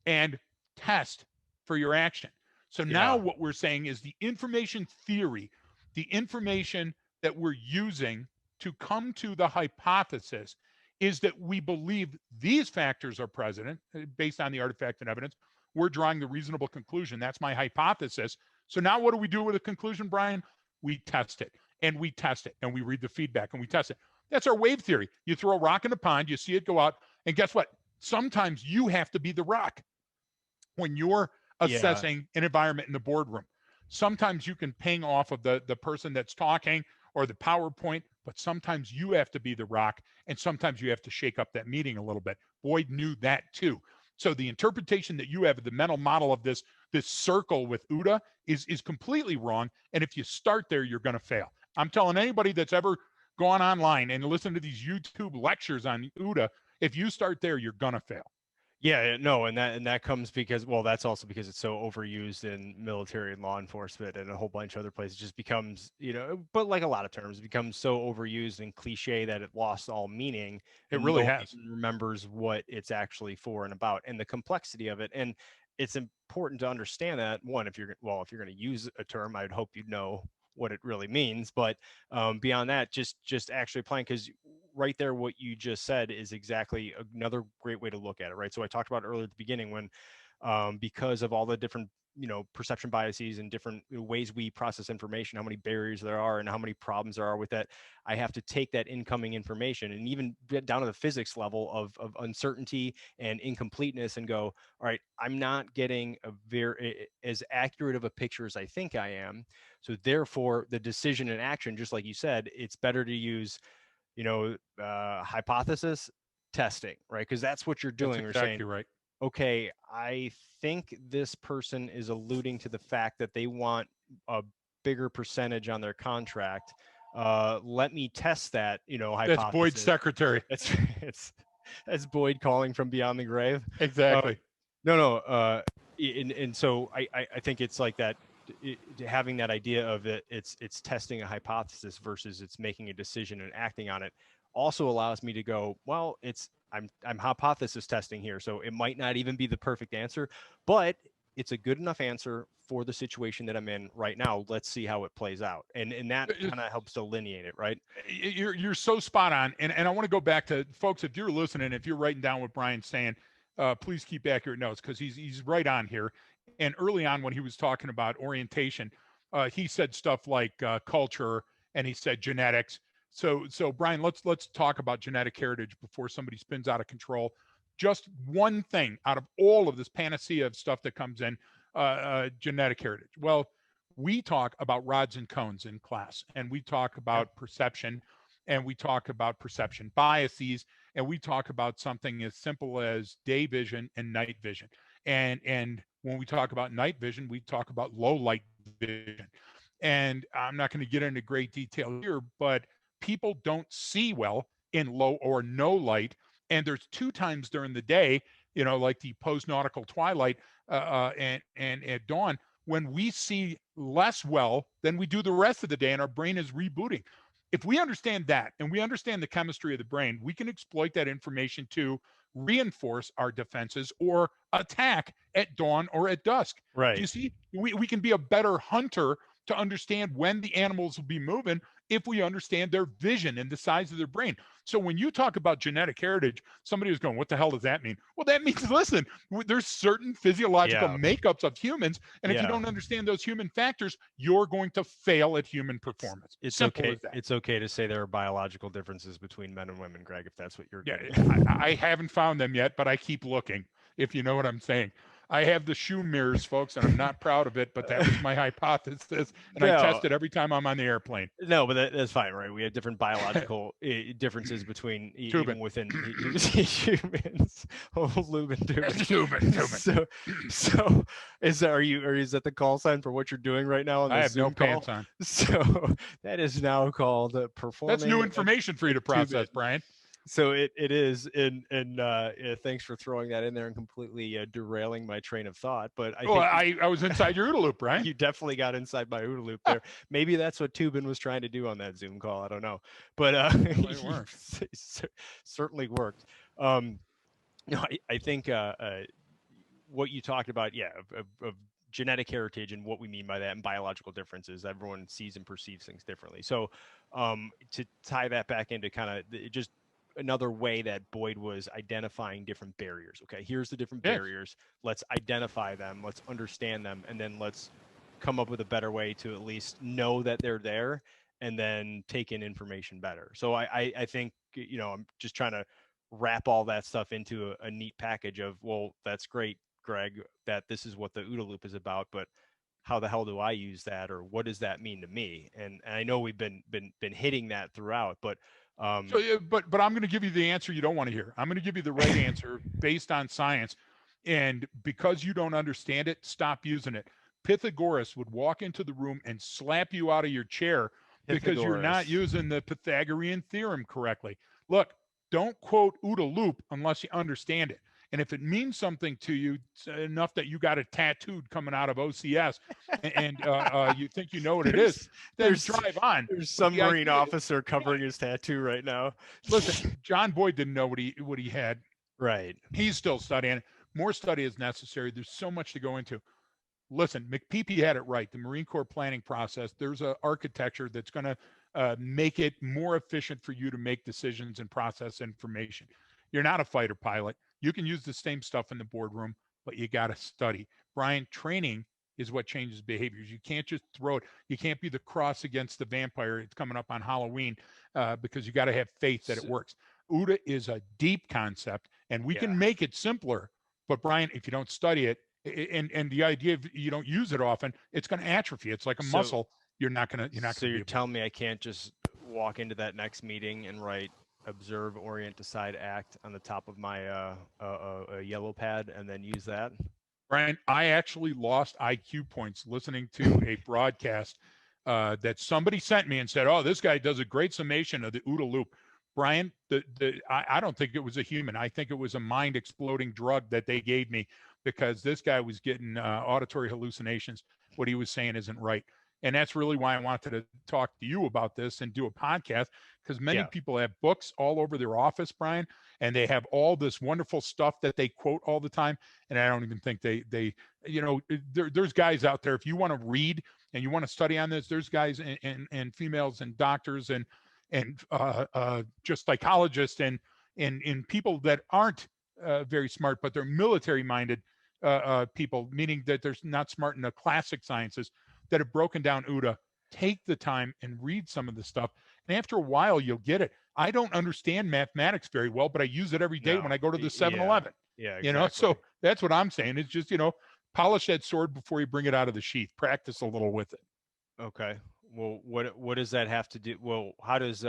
and test for your action. So now Yeah. what we're saying is the information theory, the information that we're using to come to the hypothesis is that we believe these factors are present based on the artifact and evidence. We're drawing the reasonable conclusion. That's my hypothesis. So now what do we do with the conclusion, Brian? We test it and we test it and we read the feedback and we test it. That's our wave theory. You throw a rock in the pond, you see it go out, and guess what? Sometimes you have to be the rock when you're Yeah. assessing an environment in the boardroom. Sometimes you can ping off of the person that's talking or the PowerPoint, but sometimes you have to be the rock, and sometimes you have to shake up that meeting a little bit. Boyd knew that too. So the interpretation that you have of the mental model of this circle with OODA is completely wrong. And if you start there, you're going to fail. I'm telling anybody that's ever gone online and listened to these YouTube lectures on OODA, if you start there, you're going to fail. Yeah, no, and that comes because, well, that's also because it's so overused in military and law enforcement and a whole bunch of other places. It just becomes, but like a lot of terms, it becomes so overused and cliche that it lost all meaning, It and really no one has. even remembers what it's actually for and about, and the complexity of it. And it's important to understand that, one, if you're going to use a term, I'd hope you know what it really means. But beyond that, just actually applying, because right there, what you just said is exactly another great way to look at it, right? So I talked about earlier at the beginning when, because of all the different, perception biases and different ways we process information, how many barriers there are and how many problems there are with that, I have to take that incoming information and even get down to the physics level of uncertainty and incompleteness and go, all right, I'm not getting a very as accurate of a picture as I think I am. So therefore, the decision and action, just like you said, it's better to use, hypothesis testing, right? Because that's what you're That's doing. We're saying, exactly right. okay, I think this person is alluding to the fact that they want a bigger percentage on their contract. Let me test that, That's Boyd's hypothesis. secretary. That's it's that's Boyd calling from beyond the grave. Exactly. No, no. And so I think it's like that. Having that idea of it, it's testing a hypothesis versus it's making a decision and acting on it, also allows me to go, well, I'm hypothesis testing here, so it might not even be the perfect answer, but it's a good enough answer for the situation that I'm in right now. Let's see how it plays out, and that kind of helps delineate it, right? You're so spot on. And I want to go back to folks, if you're listening, if you're writing down what Brian's saying, please keep accurate notes because he's right on here. And early on when he was talking about orientation, he said stuff like culture and he said genetics. So Brian, let's talk about genetic heritage before somebody spins out of control. Just one thing out of all of this panacea of stuff that comes in, genetic heritage. Well, we talk about rods and cones in class, and we talk Yep. about perception, and we talk about perception biases, and we talk about something as simple as day vision and night vision. And when we talk about night vision, we talk about low light vision. And I'm not going to get into great detail here, but people don't see well in low or no light. And there's two times during the day, like the post-nautical twilight and at dawn, when we see less well than we do the rest of the day, and our brain is rebooting. If we understand that and we understand the chemistry of the brain, we can exploit that information to reinforce our defenses or attack at dawn or at dusk. Do you Right. see? We can be a better hunter to understand when the animals will be moving if we understand their vision and the size of their brain. So when you talk about genetic heritage, somebody was going, what the hell does that mean? Well, that means, listen, there's certain physiological Yeah. makeups of humans. And if you Yeah. don't understand those human factors, you're going to fail at human performance. It's Simple okay. as that. It's okay to say there are biological differences between men and women, Greg, if that's what you're Yeah, getting. I haven't found them yet, but I keep looking, if you know what I'm saying. I have the shoe mirrors, folks, and I'm not proud of it, but that was my hypothesis. And I No, test it every time I'm on the airplane. no, but that's fine, right? We have different biological differences between Tubin. even within humans. Oh, Lubin, Tubin. Tubin. So is that is that the call sign for what you're doing right now on I the have no Zoom call? pants on. So that is now called That's new performing information for you to process, Brian. So it is, and thanks for throwing that in there and completely derailing my train of thought. But I think I was inside your OODA loop, Brian. you definitely got inside my OODA loop there. Maybe that's what Tubin was trying to do on that Zoom call. I don't know, but It worked. certainly worked. No, I think what you talked about, yeah, of genetic heritage and what we mean by that and biological differences. Everyone sees and perceives things differently. So to tie that back into kind of just another way that Boyd was identifying different barriers. Okay, here's the different barriers. Let's identify them. Let's understand them, and then let's come up with a better way to at least know that they're there, and then take in information better. So I think I'm just trying to wrap all that stuff into a neat package of, well, that's great, Greg, that this is what the OODA loop is about, but how the hell do I use that, or what does that mean to me? And I know we've been hitting that throughout, but but I'm going to give you the answer you don't want to hear. I'm going to give you the right answer based on science. And because you don't understand it, stop using it. Pythagoras would walk into the room and slap you out of your chair because you're not using the Pythagorean theorem correctly. Look, don't quote OODA loop unless you understand it. And if it means something to you enough that you got it tattooed coming out of OCS and you think you know what it is, then drive on. There's some Marine officer covering his tattoo right now. Listen, John Boyd didn't know what he had. Right. He's still studying it. More study is necessary. There's so much to go into. Listen, McPeepee had it right. The Marine Corps planning process, there's an architecture that's going to make it more efficient for you to make decisions and process information. You're not a fighter pilot. You can use the same stuff in the boardroom, but you got to study. Brian, training is what changes behaviors. You can't just throw it. You can't be the cross against the vampire. It's coming up on Halloween because you got to have faith that it works. OODA is a deep concept, and we can make it simpler. But Brian, if you don't study it, and the idea of you don't use it often, it's going to atrophy. It's like a muscle. You're not going to. So you're telling me I can't just walk into that next meeting and write Observe, Orient, Decide, Act on the top of my yellow pad and then use that? Brian, I actually lost IQ points listening to a broadcast that somebody sent me and said, "Oh, this guy does a great summation of the OODA loop." Brian, I don't think it was a human. I think it was a mind exploding drug that they gave me because this guy was getting auditory hallucinations. What he was saying isn't right. And that's really why I wanted to talk to you about this and do a podcast, because many people have books all over their office, Brian, and they have all this wonderful stuff that they quote all the time. And I don't even think there's guys out there. If you want to read and you want to study on this, there's guys and females and doctors and just psychologists and people that aren't very smart, but they're military minded people, meaning that they're not smart in the classic sciences, that have broken down OODA. Take the time and read some of the stuff. And after a while, you'll get it. I don't understand mathematics very well, but I use it every day when I go to the 7-Eleven. Yeah, exactly. So that's what I'm saying. It's just, polish that sword before you bring it out of the sheath. Practice a little with it. Okay. Well, what does that have to do? Well, how does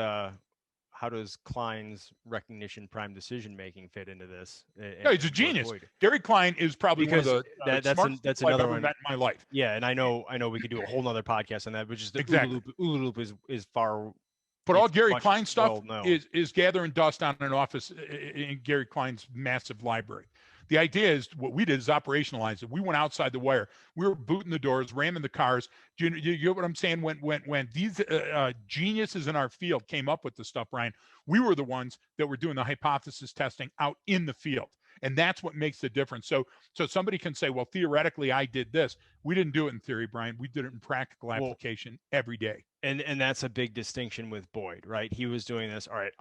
how does Klein's recognition prime decision making fit into this? Yeah, he's a genius. Gary Klein is probably because one of the smartest people I've ever met in my life. Yeah, and I know we could do a whole nother podcast on that, but just the exactly. OODA Loop is far. But all Gary Klein stuff is gathering dust on an office in Gary Klein's massive library. The idea is what we did is operationalize it. We went outside the wire. We were booting the doors, ramming the cars. You get what I'm saying? When these geniuses in our field came up with the stuff, Brian, we were the ones that were doing the hypothesis testing out in the field. And that's what makes the difference. So somebody can say, well, theoretically, I did this. We didn't do it in theory, Brian. We did it in practical application every day. And that's a big distinction with Boyd, right? He was doing this. All right.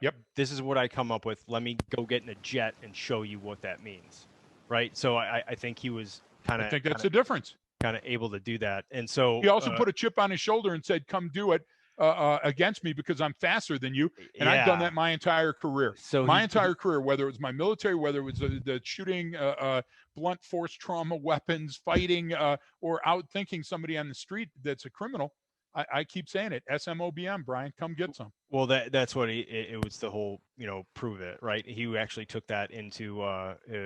Yep. This is what I come up with. Let me go get in a jet and show you what that means, right? So I think he was kind of. I think that's the difference. Kind of able to do that, and so he also put a chip on his shoulder and said, "Come do it." Against me because I'm faster than you. And I've done that my entire career. So my entire career, whether it was my military, whether it was the shooting blunt force trauma weapons, fighting, or outthinking somebody on the street that's a criminal, I keep saying it. SMOBM, Brian, come get some. Well, that's what it was, the whole, prove it, right? He actually took that into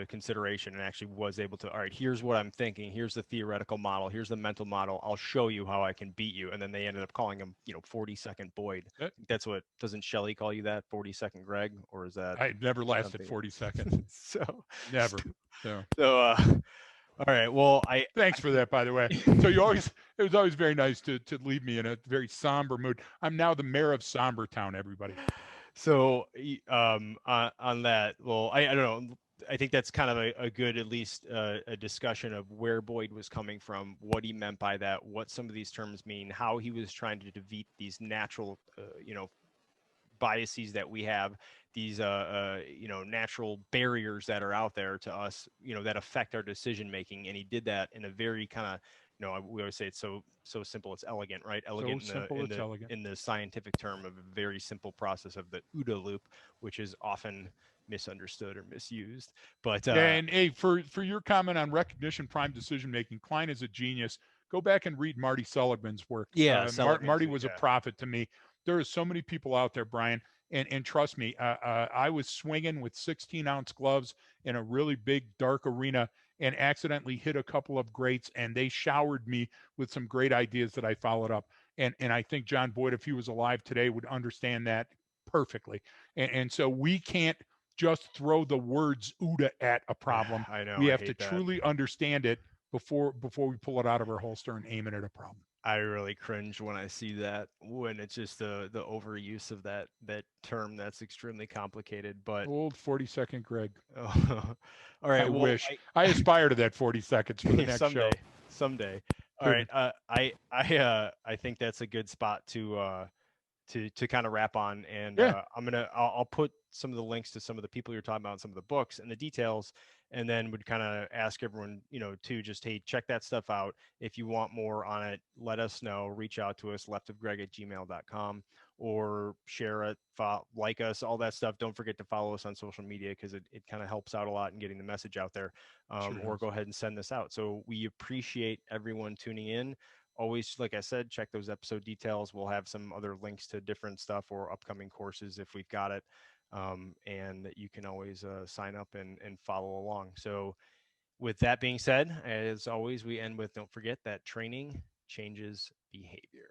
consideration and actually was able to, all right, here's what I'm thinking. Here's the theoretical model. Here's the mental model. I'll show you how I can beat you. And then they ended up calling him, 40-second Boyd. That's what, doesn't Shelley call you that, 40-second Greg? Or is that? I never lasted something? 40 seconds. So never. So all right. Well, thanks for that, by the way. So it was always very nice to leave me in a very somber mood. I'm now the mayor of Somber Town, everybody. So on that, well, I don't know. I think that's kind of a good, at least a discussion of where Boyd was coming from, what he meant by that, what some of these terms mean, how he was trying to defeat these natural, biases that we have, these natural barriers that are out there to us, that affect our decision making. And he did that in a very kind of, we always say it's so simple, it's elegant, right? Elegant, so simple, it's elegant. In the scientific term of a very simple process of the OODA loop, which is often misunderstood or misused. But and hey, for your comment on recognition prime decision making, Klein is a genius. Go back and read Marty Seligman's work. Yeah, Marty was a prophet to me. There are so many people out there, Brian, and trust me, I was swinging with 16-ounce gloves in a really big dark arena and accidentally hit a couple of greats, and they showered me with some great ideas that I followed up. And I think John Boyd, if he was alive today, would understand that perfectly. And so we can't just throw the words OODA at a problem. I know. We have to truly understand it before we pull it out of our holster and aim it at a problem. I really cringe when I see that, when it's just the overuse of that term that's extremely complicated. But old 40-second Greg. Oh, all right. I aspire to that 40 seconds for the next show. Someday. All right. I think that's a good spot to kind of wrap on, and I'll put some of the links to some of the people you're talking about, some of the books and the details, and then would kind of ask everyone, to just, hey, check that stuff out. If you want more on it, let us know. Reach out to us, leftofgreg@gmail.com, or share it, like us, all that stuff. Don't forget to follow us on social media, because it kind of helps out a lot in getting the message out there. Or go ahead and send this out. So we appreciate everyone tuning in. Always, like I said, check those episode details. We'll have some other links to different stuff or upcoming courses if we've got it. And you can always sign up and follow along. So with that being said, as always, we end with, don't forget that training changes behavior.